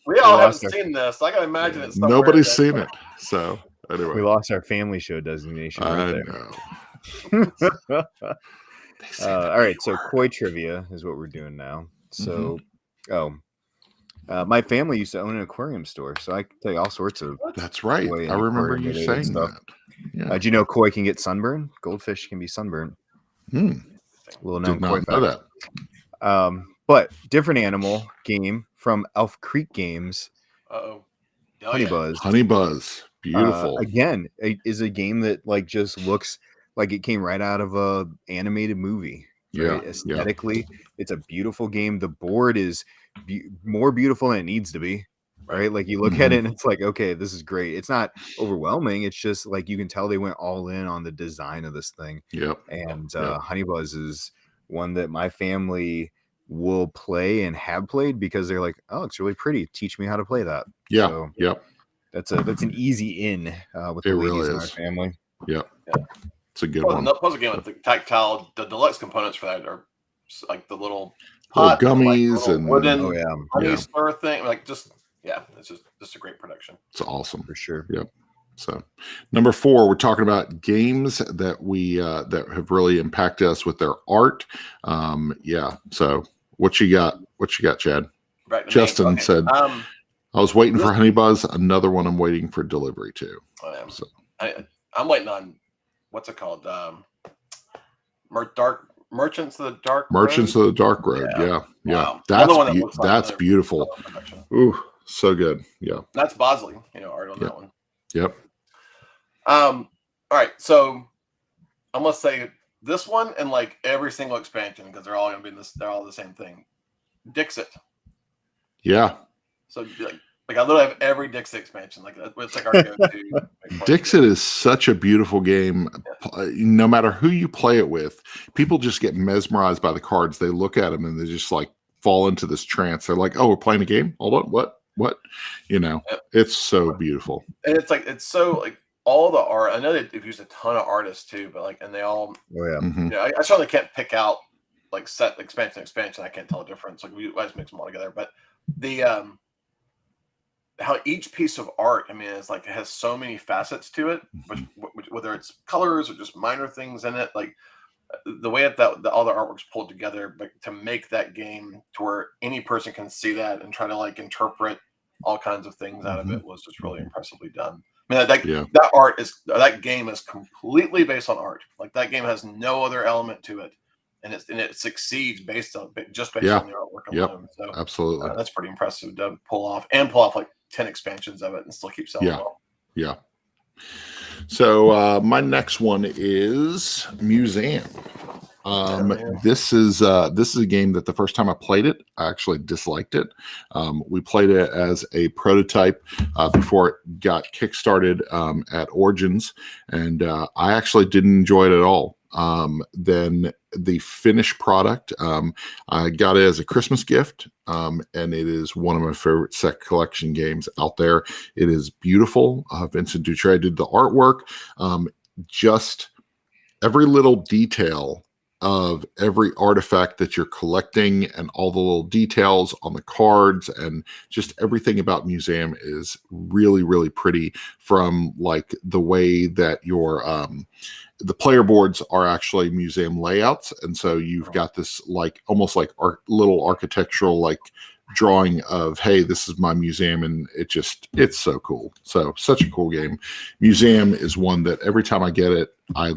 we all haven't seen this. I can imagine it's nobody's seen it. So anyway, we lost our family show designation. I know. All right, so koi trivia is what we're doing now. So, my family used to own an aquarium store, so I can tell you all sorts of. That's right. I remember you saying that. Yeah. Did you know koi can get sunburned? Goldfish can be sunburned. Little known koi fact. Know that. But different animal game from Elf Creek Games. Honey Buzz. Honey Buzz, beautiful. Again, it is a game that like just looks like it came right out of a animated movie. Right? Yeah, aesthetically, it's a beautiful game. The board is more beautiful than it needs to be, right? Like you look at it and it's like, okay, this is great. It's not overwhelming. It's just like you can tell they went all in on the design of this thing. And Honey Buzz is one that my family will play and have played because they're like, oh, it's really pretty. Teach me how to play that. So, that's an easy in with the ladies in our family. It's a good one. Plus, again, with the tactile, the deluxe components for that are like the little gummies like and wooden honey stir thing. Like it's just a great production. It's awesome for sure. So number 4, we're talking about games that we that have really impacted us with their art. So what you got? Chad? Right, Justin said, I was waiting for Honey Buzz. Another one I'm waiting for delivery to. I am. So I'm waiting on. What's it called? Merchants of the Dark Road. Yeah. Wow. That's beautiful. Ooh, so good. Yeah. That's Bosley, art on that one. Yep. All right. So I'm gonna say this one and like every single expansion because they're all gonna be they're all the same thing. Dixit. Yeah. So like I literally have every Dixit expansion. Like it's like our go-to. Dixit is such a beautiful game. No matter who you play it with, people just get mesmerized by the cards. They look at them and they just like fall into this trance. They're like, "Oh, we're playing a game. Hold on, what?" It's so beautiful. And it's so like all the art. I know they've used a ton of artists too, but like, and they all. I certainly can't pick out like set expansion. I can't tell the difference. Like I just mix them all together, but the how each piece of art, I mean, it's like it has so many facets to it, which whether it's colors or just minor things in it, like the way that all the artwork's pulled together, but to make that game to where any person can see that and try to like interpret all kinds of things out of it was just really impressively done. I mean, that game is completely based on art. Like that game has no other element to it, and it succeeds based on the artwork alone. So absolutely, that's pretty impressive to pull off like 10 expansions of it and still keep selling well. Yeah. So my next one is Museum. This is a game that the first time I played it, I actually disliked it. We played it as a prototype before it got kickstarted at Origins, and I actually didn't enjoy it at all. Then the finished product, I got it as a Christmas gift, and it is one of my favorite set collection games out there. It is beautiful. Vincent Dutray did the artwork. Just every little detail of every artifact that you're collecting and all the little details on the cards and just everything about Museum is really, really pretty, from like the way that your the player boards are actually museum layouts. And so you've got this like almost like little architectural like drawing of, hey, this is my museum, and it's so cool. So such a cool game. Museum is one that every time I get it, I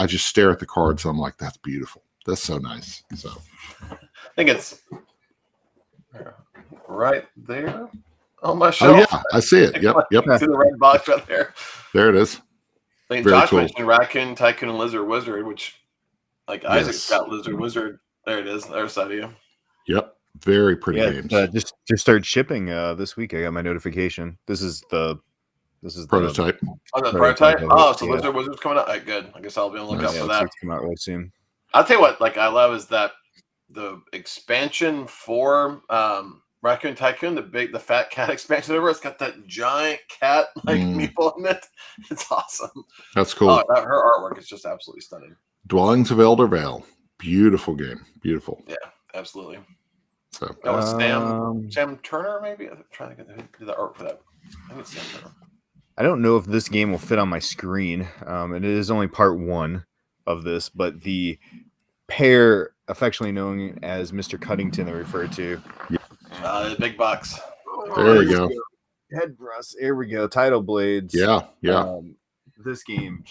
just stare at the cards and I'm like, that's beautiful. That's so nice. So I think it's right there on my shelf. Oh yeah, I see it. Yep. See the red box right there. There it is. I think Josh mentioned Raccoon Tycoon and Lizard Wizard, which like Isaac's got Lizard Wizard. There it is. There's that idea. Yep. Very pretty games. Just started shipping this week. I got my notification. This is the prototype. The prototype. Oh, so Lizard Wizard's coming out. Right, good. I guess I'll be on the lookout for that. It's come out really soon. I'll tell you what, like I love is that the expansion for Raccoon Tycoon, the fat cat expansion over, it's got that giant cat like meeple in it. It's awesome. That's cool. Oh, her artwork is just absolutely stunning. Dwellings of Elder Vale. Beautiful game. Yeah, absolutely. So that was Sam Turner, maybe? I'm trying to get who did the art for that. I think it's Sam Turner. I don't know if this game will fit on my screen. And it is only part 1 of this, but the pair affectionately known as Mr. Cuddington they refer to. The big box. There we go. Head brush. There we go. Title blades. Yeah. This game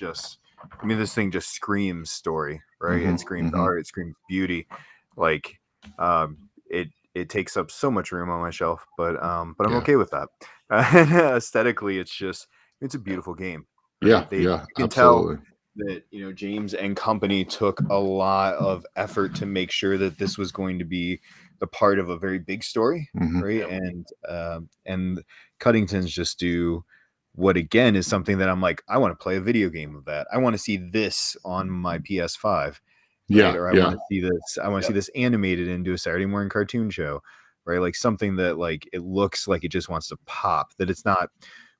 this thing just screams story, right? It screams art. It screams beauty. Like, it takes up so much room on my shelf, but I'm okay with that. Aesthetically, it's a beautiful game. Right? You can tell that James and company took a lot of effort to make sure that this was going to be the part of a very big story, right? And Cuddingtons just do what again is something that I'm like, I want to play a video game of that. I want to see this on my PS5. Right? Or I want to see this. I want to see this animated into a Saturday morning cartoon show, right? Like something that like it looks like it just wants to pop. That it's not.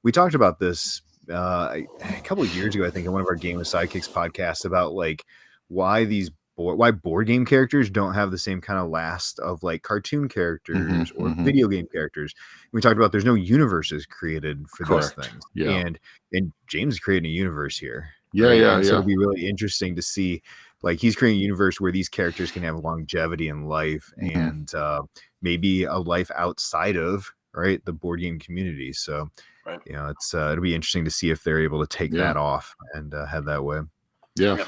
We talked about this a couple of years ago, I think, in one of our Game of Sidekicks podcasts about like why board game characters don't have the same kind of last of like cartoon characters or video game characters. We talked about there's no universes created for those things, and James is creating a universe here. So it'll be really interesting to see. Like he's creating a universe where these characters can have longevity in life and maybe a life outside of the board game community. So, it's it'll be interesting to see if they're able to take that off and head that way. Yeah.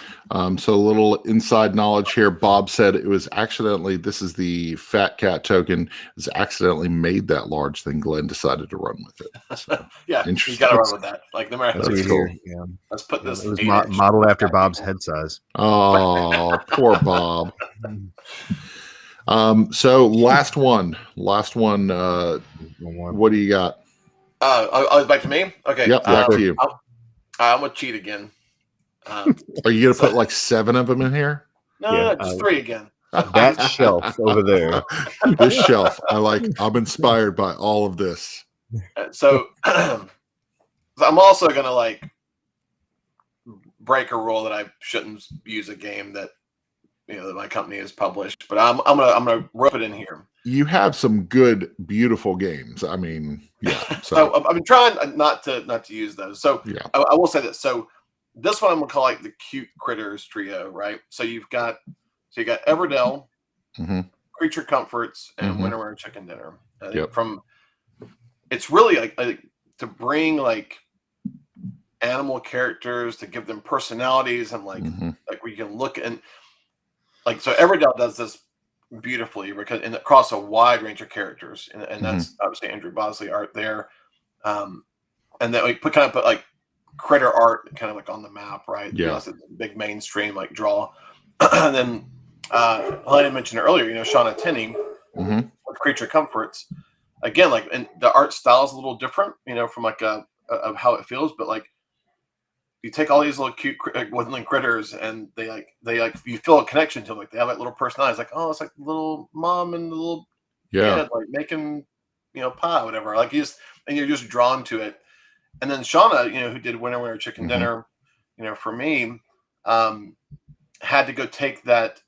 So a little inside knowledge here. Bob said it was accidentally, this is the fat cat token, is accidentally made that large, then Glenn decided to run with it. So, you got to run with that. Like no matter that's cool. Yeah. Let's put this. It was modeled after Bob's head size. Oh, poor Bob. So last one. What do you got? It's back to me. Okay. Yep, back to you. I'm gonna cheat again. Are you gonna put like 7 of them in here? No, just 3 again. That shelf over there. This shelf. I'm inspired by all of this. So I'm also gonna like break a rule that I shouldn't use a game that that my company has published, but I'm gonna rope it in here. You have some good, beautiful games. I mean, So I've been trying not to use those. So I will say this. So this one I'm gonna call like the cute critters trio, right? So you got Everdell, Creature Comforts, and Winter Chicken Dinner. It's really like to bring like animal characters, to give them personalities, and like where you can look and like, so Everdell does this beautifully because across a wide range of characters, and that's obviously Andrew Bosley art there, and then we put like critter art kind of like on the map, right? Yeah, it's a big mainstream like draw. And then Helena mentioned earlier, Shauna Tenney with Creature Comforts. Again, like, and the art style is a little different, from like of how it feels, but like you take all these little cute woodland critters, and they like you feel a connection to them. Like they have like little personalities. Like, oh, it's like little mom and the little kid, like making pie, whatever. Like you're just drawn to it. And then Shauna, who did Winter Chicken Dinner, for me, had to go take that,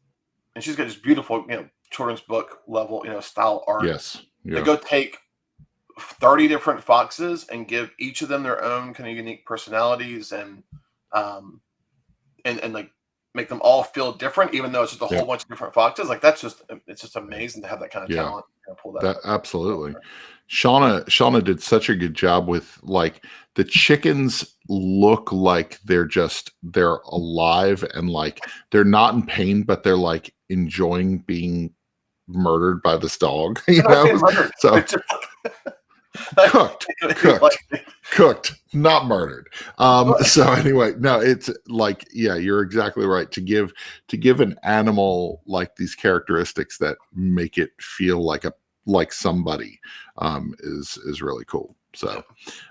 and she's got this beautiful, children's book level, style art. Yes. Yeah. To go take 30 different foxes and give each of them their own kind of unique personalities, and like make them all feel different, even though it's just a whole bunch of different foxes. Like it's just amazing to have that kind of talent. Pull that absolutely. Shauna did such a good job with, like, the chickens look like they're alive, and like they're not in pain, but they're like enjoying being murdered by this dog. So cooked, not murdered. So anyway, no, it's like, you're exactly right. To give an animal like these characteristics that make it feel like somebody is really cool. So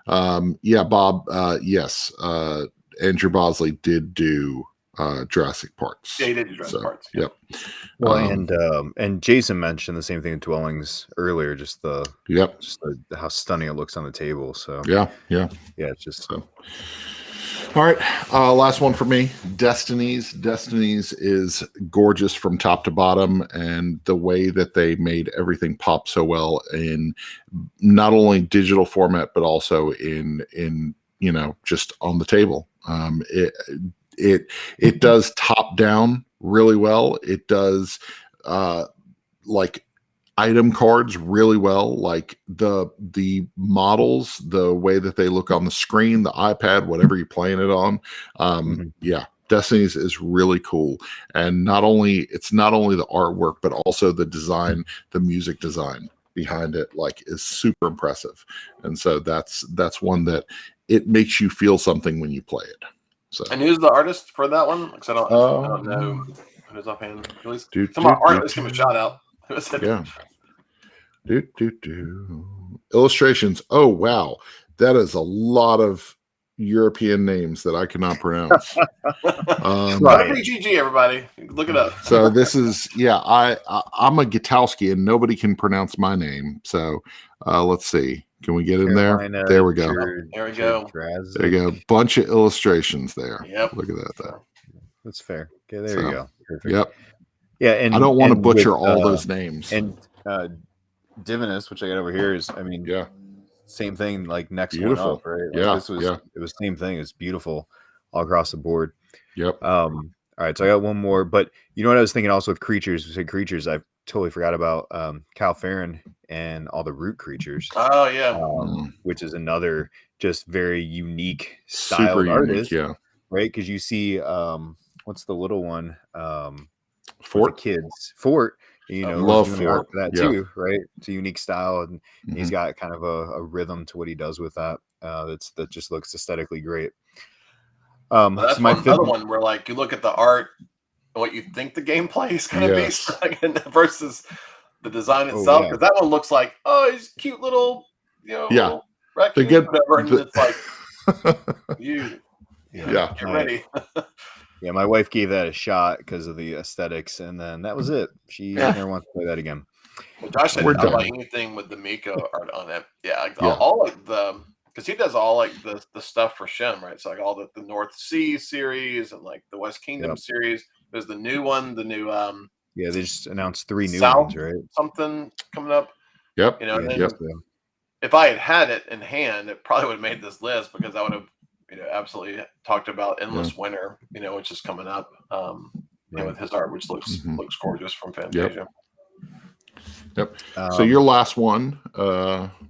Bob, yes, Andrew Bosley did do Jurassic Parks. Yeah, he did do Jurassic Parks. Yep. Well, and Jason mentioned the same thing in Dwellings earlier, just how stunning it looks on the table. So it's just so. All right, last one for me. Destinies is gorgeous from top to bottom, and the way that they made everything pop so well in not only digital format but also in just on the table. It does top down really well. It does like item cards really well, like the models, the way that they look on the screen, the iPad, whatever you're playing it on. Destinies is really cool, and it's not only the artwork but also the design, the music design behind it, like, is super impressive. And so that's one that it makes you feel something when you play it. So, and who's the artist for that one? Because I don't know who's offhand. At least some art. Let's give him a shout out. Illustrations. Oh wow, that is a lot of European names that I cannot pronounce. GG, everybody, look it up. So this is I'm a Gutowski, and nobody can pronounce my name. So let's see. Can we get in there? There we go. There we go. There you go. Bunch of illustrations there. Yep. Look at that. That's fair. Okay, there you go. Perfect. Yep. Yeah, and I don't want to butcher all those names. And Divinus, which I got over here, is same thing. Like next beautiful. One up, right? It was same thing. It's beautiful all across the board. Yep. All right, so I got one more, but you know what I was thinking also with creatures. We said creatures. I totally forgot about Kyle Farron and all the root creatures. Oh yeah, which is another just very unique style artist. Right, because you see, what's the little one? Fort kids. Fort. Love Fort for that too, right? It's a unique style, and he's got kind of a rhythm to what he does with that. That just looks aesthetically great. That's another one where, like, you look at the art and what you think the gameplay is going to be versus the design itself. Because that one looks like, he's cute little, little raccoon, whatever, and it's like, get ready. Yeah, my wife gave that a shot because of the aesthetics, and then that was it. She never wants to play that again. Well, Josh said not like anything with the Miko art on it. All like because he does all like the stuff for Shem, right? So like all the North Sea series and like the West Kingdom series. There's the new one, the new they just announced 3 new ones, right? Something coming up. Yep. If I had it in hand, it probably would have made this list because I would have absolutely talked about Endless Winter, which is coming up, with his art, which looks gorgeous from Fantasia. Yep. So your last one,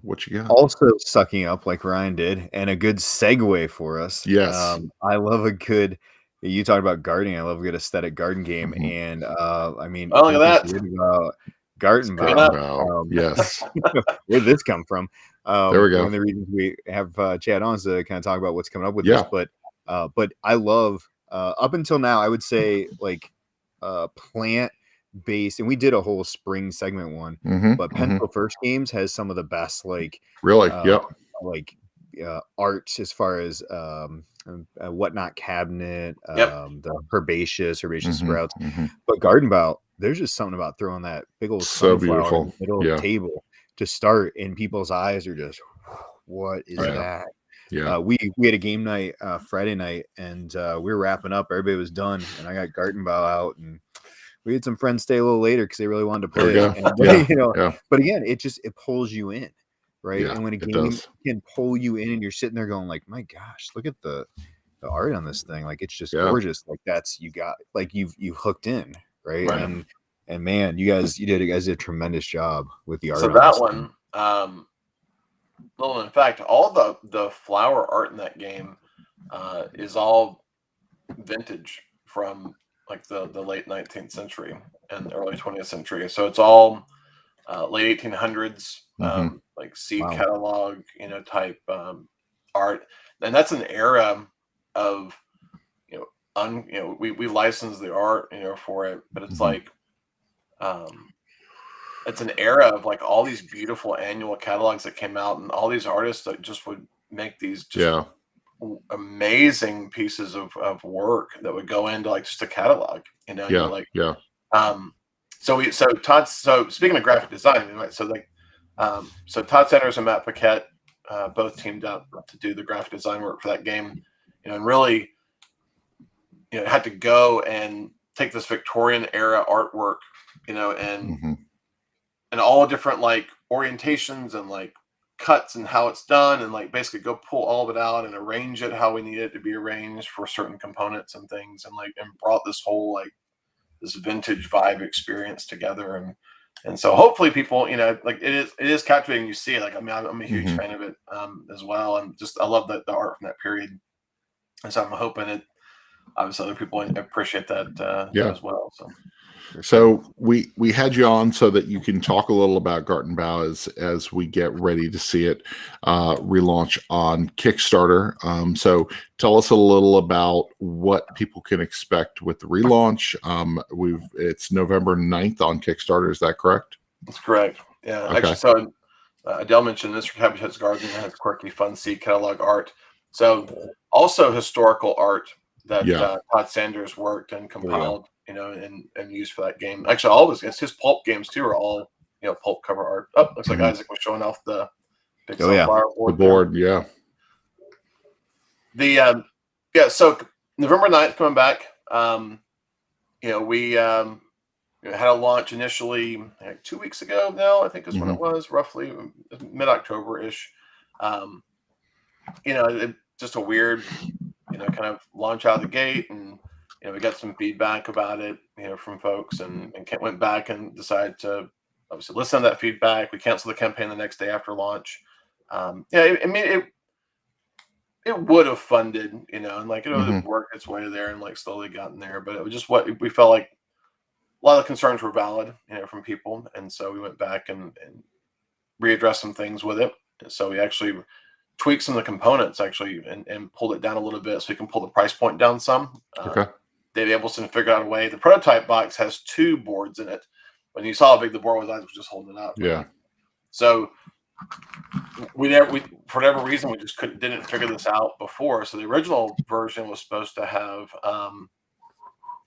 what you got? Also sucking up like Ryan did, and a good segue for us. Yes. I love a good. You talked about gardening. I love a good aesthetic garden game, and I mean, look at that. Gartenbau. Yes. Where did this come from? There we go. One of the reasons we have Chad on is to kind of talk about what's coming up with this. But I love up until now, I would say like plant based, and we did a whole spring segment one. But Pencil First Games has some of the best really arts as far as whatnot cabinet, the herbaceous sprouts. But Gardenbout, there's just something about throwing that big old sunflower in the middle of the table to start, and people's eyes are just, what is that? Yeah. We had a game night Friday night, and we were wrapping up. Everybody was done, and I got Gartenbau out, and we had some friends stay a little later because they really wanted to play it. And, but again, it pulls you in, right? Yeah, and when a game can pull you in, and you're sitting there going like, my gosh, look at the art on this thing. Like, it's just gorgeous. Like, that's, you got, like, you hooked in, right? And man, you guys did a tremendous job with the art. So that one, well, in fact, all the flower art in that game is all vintage from like the late 19th century and early 20th century. So it's all late 1800s, like seed catalog, type art. And that's an era of, we license the art, for it, but it's like, it's an era of like all these beautiful annual catalogs that came out, and all these artists that just would make these just amazing pieces of work that would go into like just a catalog, so speaking of graphic design, so Todd Sanders and Matt Paquette both teamed up to do the graphic design work for that game, and really had to go and take this Victorian era artwork, and all different like orientations and like cuts and how it's done, and like basically go pull all of it out and arrange it how we need it to be arranged for certain components and things, and brought this whole like this vintage vibe experience together, and so hopefully people, like it is captivating. You see it, like, I mean, I'm a huge fan of it as well, and just I love the art from that period, and so I'm hoping it obviously other people appreciate that as well. So we had you on so that you can talk a little about Gartenbau as we get ready to see it relaunch on Kickstarter. So tell us a little about what people can expect with the relaunch. It's November 9th on Kickstarter. Is that correct? That's correct. Yeah. Okay. Actually, so Adele mentioned Mr. Habitat's Garden has quirky, fun seed catalog art. So also historical art that Todd Sanders worked and compiled. And used for that game. Actually, all of his pulp games too are all pulp cover art. Oh, looks like Isaac was showing off the big sunflower board. The board, So November 9th coming back. We had a launch initially like 2 weeks ago now, I think is when it was, roughly mid-October-ish. Just a weird, kind of launch out of the gate, and we got some feedback about it, from folks, and went back and decided to obviously listen to that feedback. We canceled the campaign the next day after launch. It would have funded, and like it would have worked its way there and like slowly gotten there, but it was just what we felt like a lot of concerns were valid, from people, and so we went back and readdressed some things with it. And so we actually tweaked some of the components and pulled it down a little bit so we can pull the price point down some. Okay. They've able to figure out a way. The prototype box has 2 boards in it. When you saw how big the board was, I was just holding it up. Yeah. So we for whatever reason we just didn't figure this out before. So the original version was supposed to have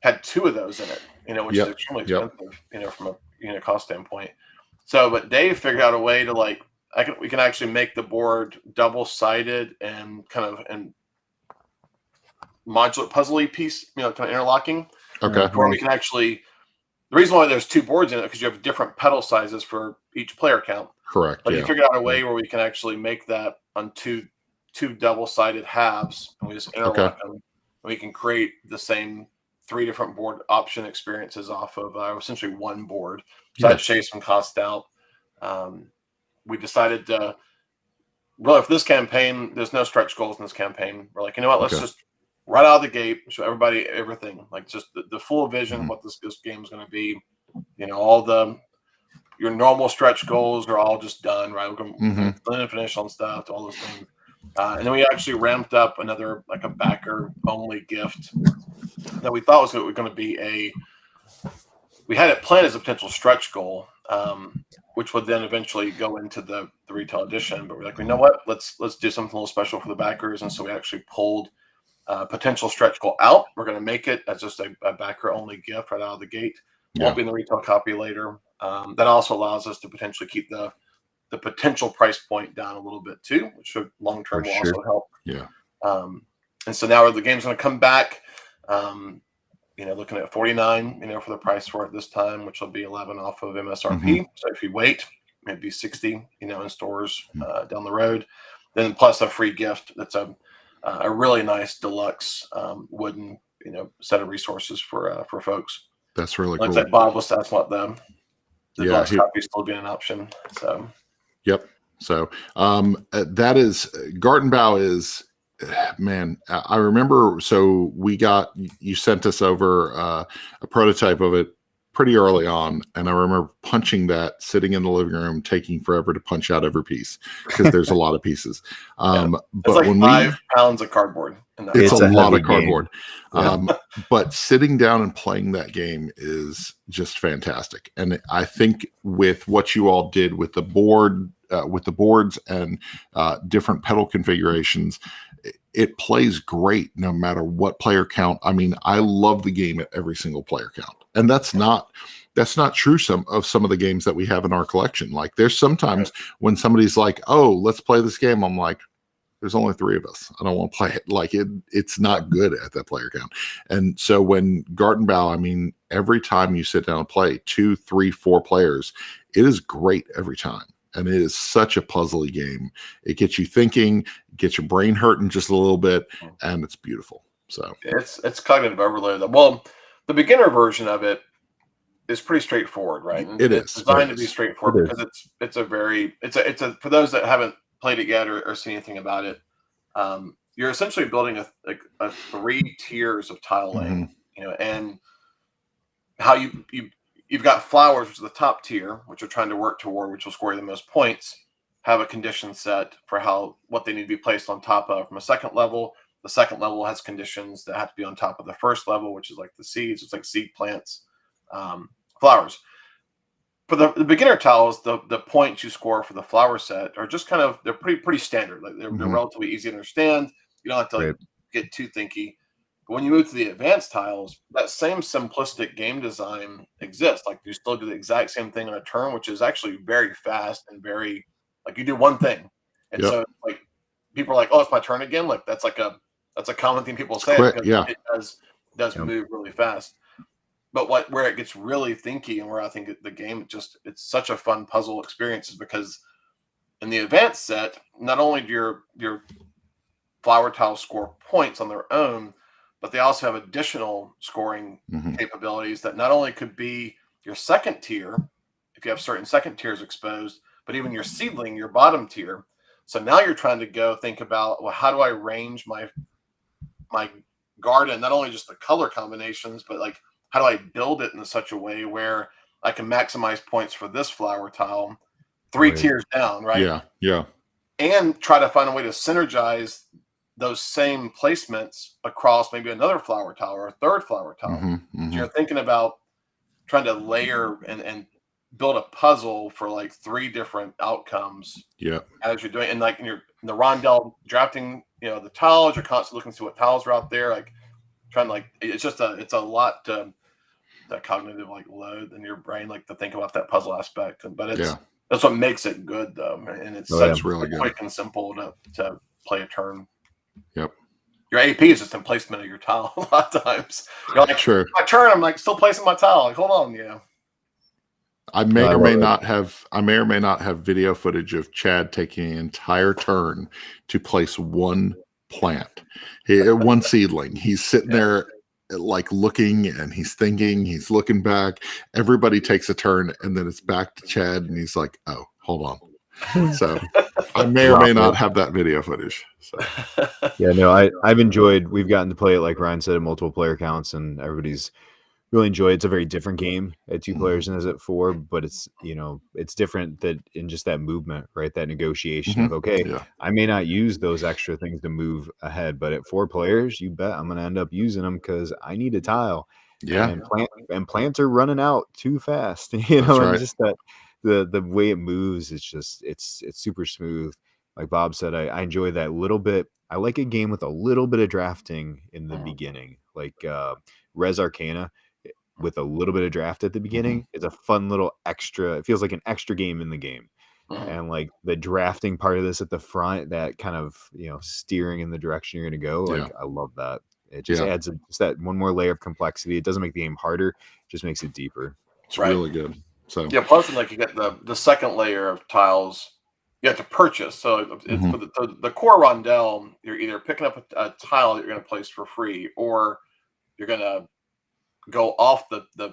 had 2 of those in it, which is extremely expensive, from a unit cost standpoint. So, but Dave figured out a way to we can actually make the board double-sided and kind of modular puzzle-y piece, kind of interlocking. Okay. Where we can actually, the reason why there's 2 boards in it because you have different pedal sizes for each player count. Correct. But you figured out a way where we can actually make that on two two double-sided halves, and we just interlock them. And we can create the same 3 different board option experiences off of essentially one board. So that shaves some cost out. We decided to really, for this campaign, there's no stretch goals in this campaign. We're like, you know what? Let's just right out of the gate show everybody everything, like just the full vision of what this game is going to be. You know, all your normal stretch goals are all just done, right? We're going to finish on stuff, all those things. And then we actually ramped up another, like a backer only gift that we thought was going to be we had it planned as a potential stretch goal, which would then eventually go into the retail edition. But we're like, you know what? Let's do something a little special for the backers. And so we actually pulled potential stretch goal out. We're going to make it as just a backer only gift right out of the gate. Won't be in the retail copy later. That also allows us to potentially keep the potential price point down a little bit too, which should long term will also help. Yeah. And so now the game's going to come back. Looking at $49, for the price for it this time, which will be 11 off of MSRP. So if you wait, maybe 60, in stores down the road. Then plus a free gift that's a really nice deluxe wooden, set of resources for folks. That's really like cool. Like Bob was that's what the deluxe copy still being an option. So. Yep. So that is Gartenbau is. Man, I remember. So you sent us over a prototype of it pretty early on, and I remember punching that, sitting in the living room, taking forever to punch out every piece because there's a lot of pieces. But like when 5 pounds of cardboard. It's a lot of cardboard. But sitting down and playing that game is just fantastic. And I think with what you all did with the board, with the boards and different pedal configurations, it plays great no matter what player count. I mean, I love the game at every single player count, and that's not true of some of the games that we have in our collection. Like there's sometimes when somebody's like, "Oh, let's play this game," I'm like, "There's only 3 of us. I don't want to play it." Like it's not good at that player count. And so when Gartenbau, I mean, every time you sit down and play 2, 3, 4 players, it is great every time. And it is such a puzzly game. It gets you thinking, gets your brain hurting just a little bit, and it's beautiful. So it's cognitive overload. Well, the beginner version of it is pretty straightforward, right? And it's designed to be straightforward because it's a for those that haven't played it yet or seen anything about it, you're essentially building a 3 tiers of tile laying, and how you've got flowers, which is the top tier, which you're trying to work toward, which will score you the most points, have a condition set for what they need to be placed on top of from a second level. The second level has conditions that have to be on top of the first level, which is like the seeds. It's like seed plants, flowers. For the beginner tiles, the points you score for the flower set are just they're pretty standard. Like they're relatively easy to understand. You don't have to get too thinky. But when you move to the advanced tiles, that same simplistic game design exists. Like you still do the exact same thing on a turn, which is actually very fast and very like you do one thing. And so like people are like, "Oh, it's my turn again." Like that's a common thing people say because it does move really fast. But where it gets really thinky and where I think the game it's such a fun puzzle experience is because in the advanced set, not only do your flower tiles score points on their own, but they also have additional scoring capabilities that not only could be your second tier, if you have certain second tiers exposed, but even your seedling, your bottom tier. So now you're trying to go think about, well, how do I range my garden, not only just the color combinations, but like, how do I build it in such a way where I can maximize points for this flower tile 3 tiers down, right? Yeah. And try to find a way to synergize those same placements across maybe another flower tile or a third flower tile. So you're thinking about trying to layer and build a puzzle for like 3 different outcomes as you're doing. And like in the rondel drafting, the tiles, you're constantly looking to see what tiles are out there, like trying to it's a lot that cognitive load in your brain, like to think about that puzzle aspect. But that's what makes it good though. And it's really good. Quick and simple to play a turn. Yep. Your AP is just in placement of your tile a lot of times. You're like, sure. My turn, I'm like still placing my tile. Like, hold on, I may or may not have video footage of Chad taking an entire turn to place one plant, one seedling. He's sitting there like looking, and he's thinking, he's looking back. Everybody takes a turn, and then it's back to Chad, and he's like, "Oh, hold on." So I may or may not have that video footage. So yeah, no, I've enjoyed. We've gotten to play it, like Ryan said, at multiple player counts, and everybody's really enjoyed it. It's a very different game at 2 players than is at 4, but it's it's different that in just that movement, right? That negotiation of I may not use those extra things to move ahead, but at 4 players, you bet I'm going to end up using them because I need a tile. Yeah, and plants are running out too fast. That's and right. just that the way it moves, it's super smooth. Like Bob said, I enjoy that little bit. I like a game with a little bit of drafting in the beginning, like Res Arcana. With a little bit of draft at the beginning, it's a fun little extra. It feels like an extra game in the game, and like the drafting part of this at the front, that kind of steering in the direction you're going to go. Like I love that. It just adds just that one more layer of complexity. It doesn't make the game harder; just makes it deeper. It's really good. So plus like you get the second layer of tiles you have to purchase. So it's for the core rondel. You're either picking up a tile that you're going to place for free, or you're going to go off the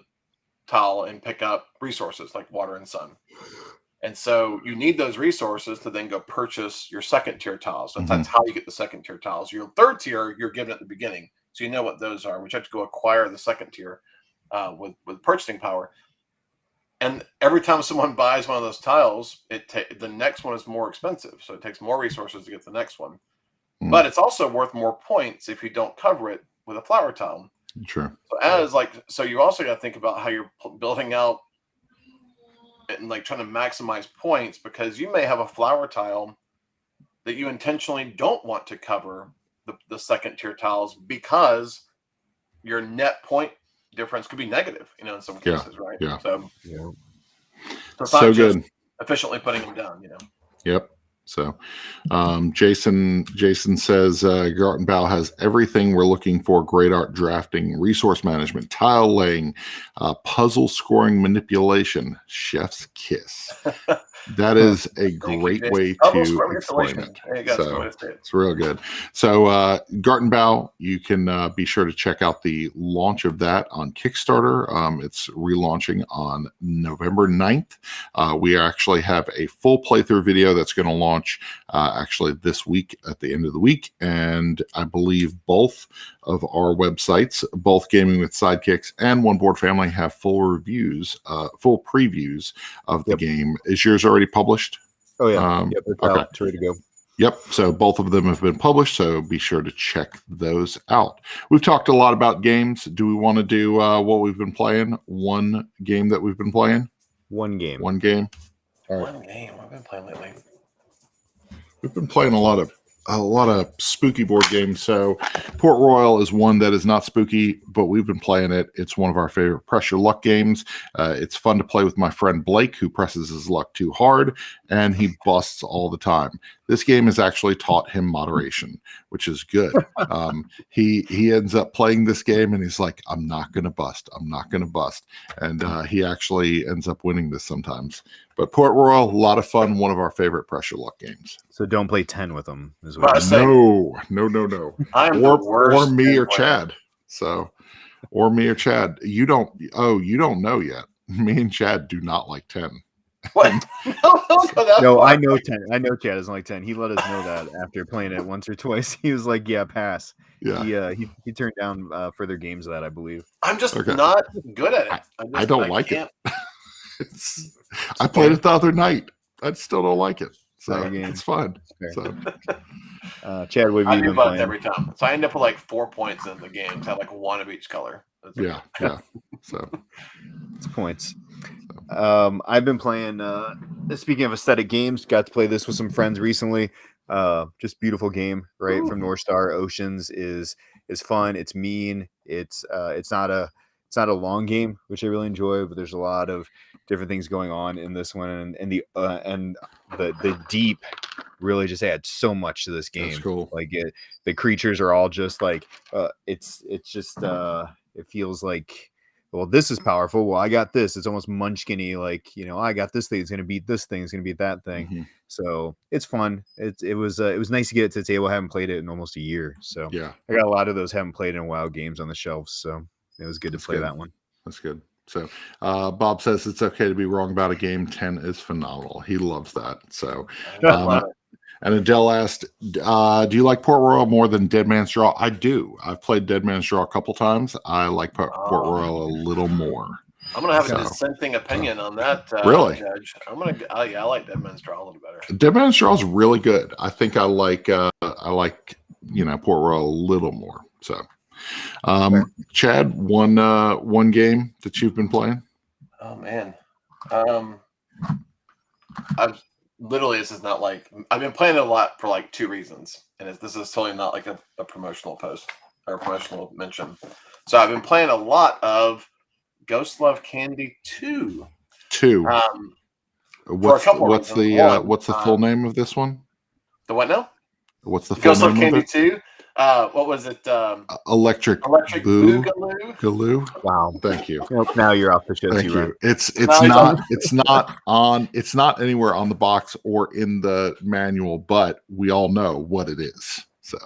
tile and pick up resources like water and sun. And so you need those resources to then go purchase your second tier tiles. So that's how you get the second tier tiles. Your third tier, you're given at the beginning. So you know what those are, which you have to go acquire the second tier with purchasing power. And every time someone buys one of those tiles, the next one is more expensive. So it takes more resources to get the next one. But it's also worth more points if you don't cover it with a flower tile. Sure. So you also got to think about how you're building out and like trying to maximize points, because you may have a flower tile that you intentionally don't want to cover the second tier tiles because your net point difference could be negative, in some cases, right? Yeah. So it's not just good. efficiently putting them down, Yep. So Jason says Gartenbau has everything we're looking for: great art, drafting, resource management, tile laying, puzzle scoring, manipulation, chef's kiss. That is a great way to explain it. So it's real good. So Gartenbau, you can be sure to check out the launch of that on Kickstarter. It's relaunching on November 9th. We actually have a full playthrough video that's going to launch actually this week at the end of the week. And I believe both of our websites, both Gaming with Sidekicks and One Board Family, have full reviews, full previews of the game. Is yours already published? Oh yeah. It's out. It's ready to go. Yep. So both of them have been published. So be sure to check those out. We've talked a lot about games. Do we want to do what we've been playing? One game that we've been playing? One game. One game. All right. One game I've been playing lately. We've been playing a lot of spooky board games. So Port Royal is one that is not spooky, but we've been playing it. It's one of our favorite pressure luck games. It's fun to play with my friend Blake, who presses his luck too hard, and he busts all the time. This game has actually taught him moderation, which is good. He ends up playing this game, and he's like, I'm not going to bust. I'm not going to bust. And he actually ends up winning this sometimes. But Port Royal, a lot of fun. One of our favorite pressure luck games. So don't play 10 with them. No. I'm or me or Chad. Or me or Chad. You don't know yet. Me and Chad do not like 10. What? No, I know 10. I know Chad doesn't like 10. He let us know that after playing it once or twice. He was like, "Yeah, pass." Yeah. He turned down further games of that, I believe. I'm just not good at it. I don't like it. I played it the other night. I still don't like it. So it's fun. So Chad, what have you been playing? Every time. So I end up with like 4 points in the game. So I have like one of each color. Yeah. So it's points. I've been playing speaking of aesthetic games, got to play this with some friends recently. Just beautiful game, right? From North Star. Oceans is fun. It's mean. It's not a long game, which I really enjoy, but there's a lot of different things going on in this one, and the deep really just adds so much to this game. That's cool. Like the creatures are all just like it feels like well, this is powerful. Well, I got this. It's almost munchkin-y, like, I got this thing. It's going to beat this thing. It's going to beat that thing. Mm-hmm. So it's fun. It was nice to get it to the table. I haven't played it in almost a year. So yeah, I got a lot of those haven't played in WoW games on the shelves. So it was good to play that one. That's good. So Bob says it's okay to be wrong about a game. 10 is phenomenal. He loves that. So and Adele asked, do you like Port Royal more than Dead Man's Draw? I do. I've played Dead Man's Draw a couple times. I like Port Royal a little more. I'm going to have a dissenting opinion on that. Really? Judge. I like Dead Man's Draw a little better. Dead Man's Draw is really good. I think I like Port Royal a little more. So Chad, one game that you've been playing? Oh man. This is not like, I've been playing it a lot for like two reasons, and this is totally not like a promotional post or a promotional mention. So I've been playing a lot of Ghost Love Candy 2. What's the full name of this one? The what now? What's the full Ghost name Love Candy of it? 2? What was it? Electric Boogaloo. Wow, thank you. Well, now you're off the show. Thank you. Right? It's not anywhere on the box or in the manual, but we all know what it is. So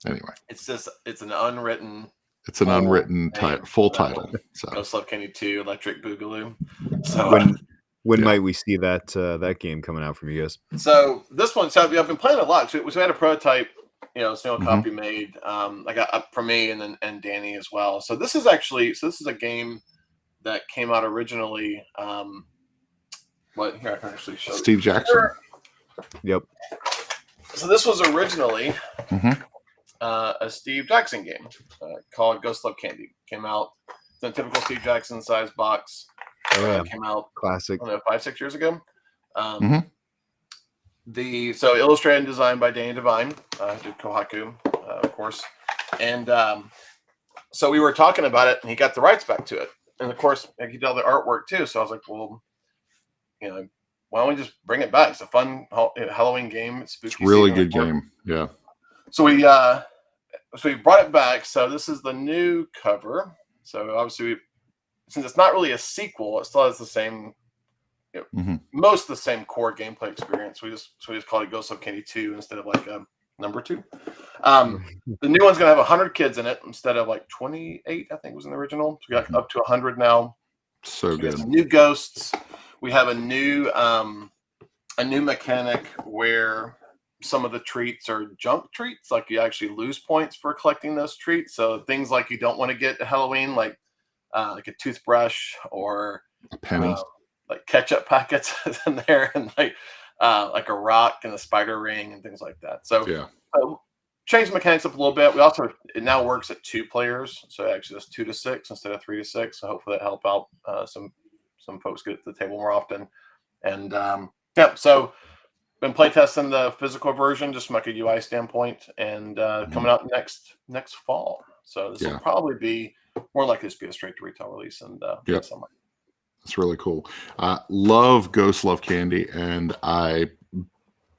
anyway, it's an unwritten. It's an unwritten full title. So Ghost Love Candy 2, Electric Boogaloo. So when might we see that game coming out from you guys? So this one, I've been playing a lot. So we had a prototype, single copy made. I got up for me and Danny as well. So this is a game that came out originally. Here I can actually show Steve Jackson. Yep. So this was originally a Steve Jackson game called Ghost Love Candy. Came out in a typical Steve Jackson size box. Came out classic. I don't know, 5-6 years ago. So illustrated and designed by Danny Devine, did Kohaku, of course, and so we were talking about it, and he got the rights back to it, and of course, he did all the artwork too. So I was like, well, why don't we just bring it back? It's a fun Halloween game. It's spooky. It's a really good game. Yeah. So we brought it back. So this is the new cover. So obviously, since it's not really a sequel, it still has the same, most of the same core gameplay experience. We just called it Ghost of Candy 2 instead of like number 2. The new one's gonna have 100 kids in it instead of like 28, I think was in the original. So we got up to 100 now. So good. New ghosts. We have a new mechanic where some of the treats are junk treats, like you actually lose points for collecting those treats. So things like you don't want to get at Halloween, like a toothbrush or a penny, like ketchup packets in there, and like a rock and a spider ring and things like that. So change the mechanics up a little bit. It now works at 2 players, so actually it's 2 to 6 instead of 3 to 6. So hopefully that help out some folks get to the table more often. And so been playtesting the physical version just from like a UI standpoint, and coming out next fall. So this will probably be more likely to be a straight to retail release and summer. That's really cool. I love Ghost Love Candy, and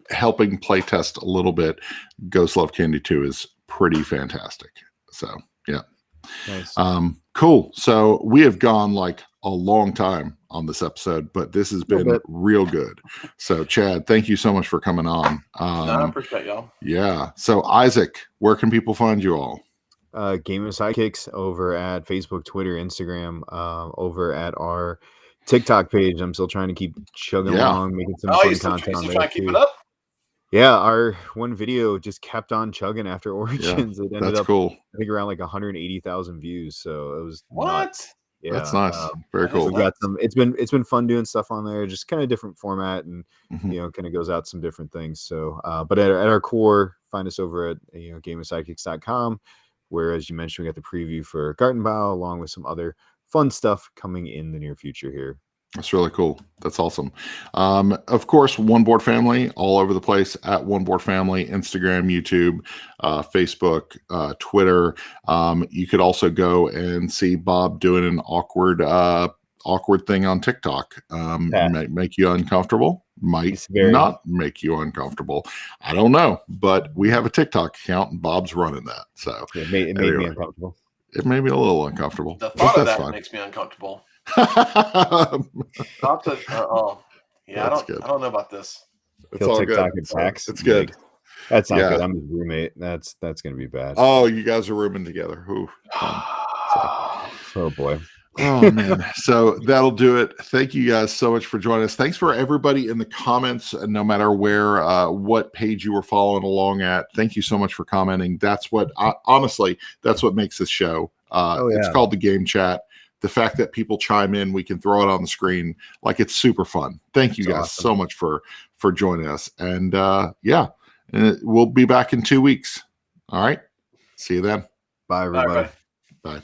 helping playtest a little bit. Ghost Love Candy 2 is pretty fantastic. So yeah. Nice. Cool. So we have gone like a long time on this episode, but this has been real good. So Chad, thank you so much for coming on. I appreciate y'all. Yeah. So Isaac, where can people find you all? Game of Sidekicks over at Facebook, Twitter, Instagram, over at our TikTok page. I'm still trying to keep chugging along, making some fun content on there. Trying to keep it up? Yeah, our one video just kept on chugging after Origins. It ended up cool. I think around like 180,000 views. So it was what? Nuts. Yeah, that's nice. Very cool. We've got some. It's been fun doing stuff on there, just kind of different format, and kind of goes out some different things. So, but at our core, find us over at gameofsidekicks.com, where, as you mentioned, we got the preview for Gartenbau along with some other fun stuff coming in the near future here. That's really cool. That's awesome. Of course, One Board Family all over the place at One Board Family, Instagram, YouTube, Facebook, Twitter. You could also go and see Bob doing an awkward thing on TikTok. Might make you uncomfortable. Might not make you uncomfortable. I don't know, but we have a TikTok account and Bob's running that. So it made me uncomfortable. It made me a little uncomfortable. The thought of that's that fine. makes me uncomfortable. That's yeah, I good. don't know about this. It's all TikTok good. attacks. It's good. That's not good. I'm his roommate. That's gonna be bad. Oh, you guys are rooming together. Ooh, fun. Oh boy. Oh man. So that'll do it. Thank you guys so much for joining us. Thanks for everybody in the comments, no matter where what page you were following along at. Thank you so much for commenting. That's what honestly, that's what makes this show. It's called the Game Chat. The fact that people chime in, we can throw it on the screen, like it's super fun. Thank you guys so much for joining us. And and we'll be back in 2 weeks. All right. See you then. Bye everybody. Bye.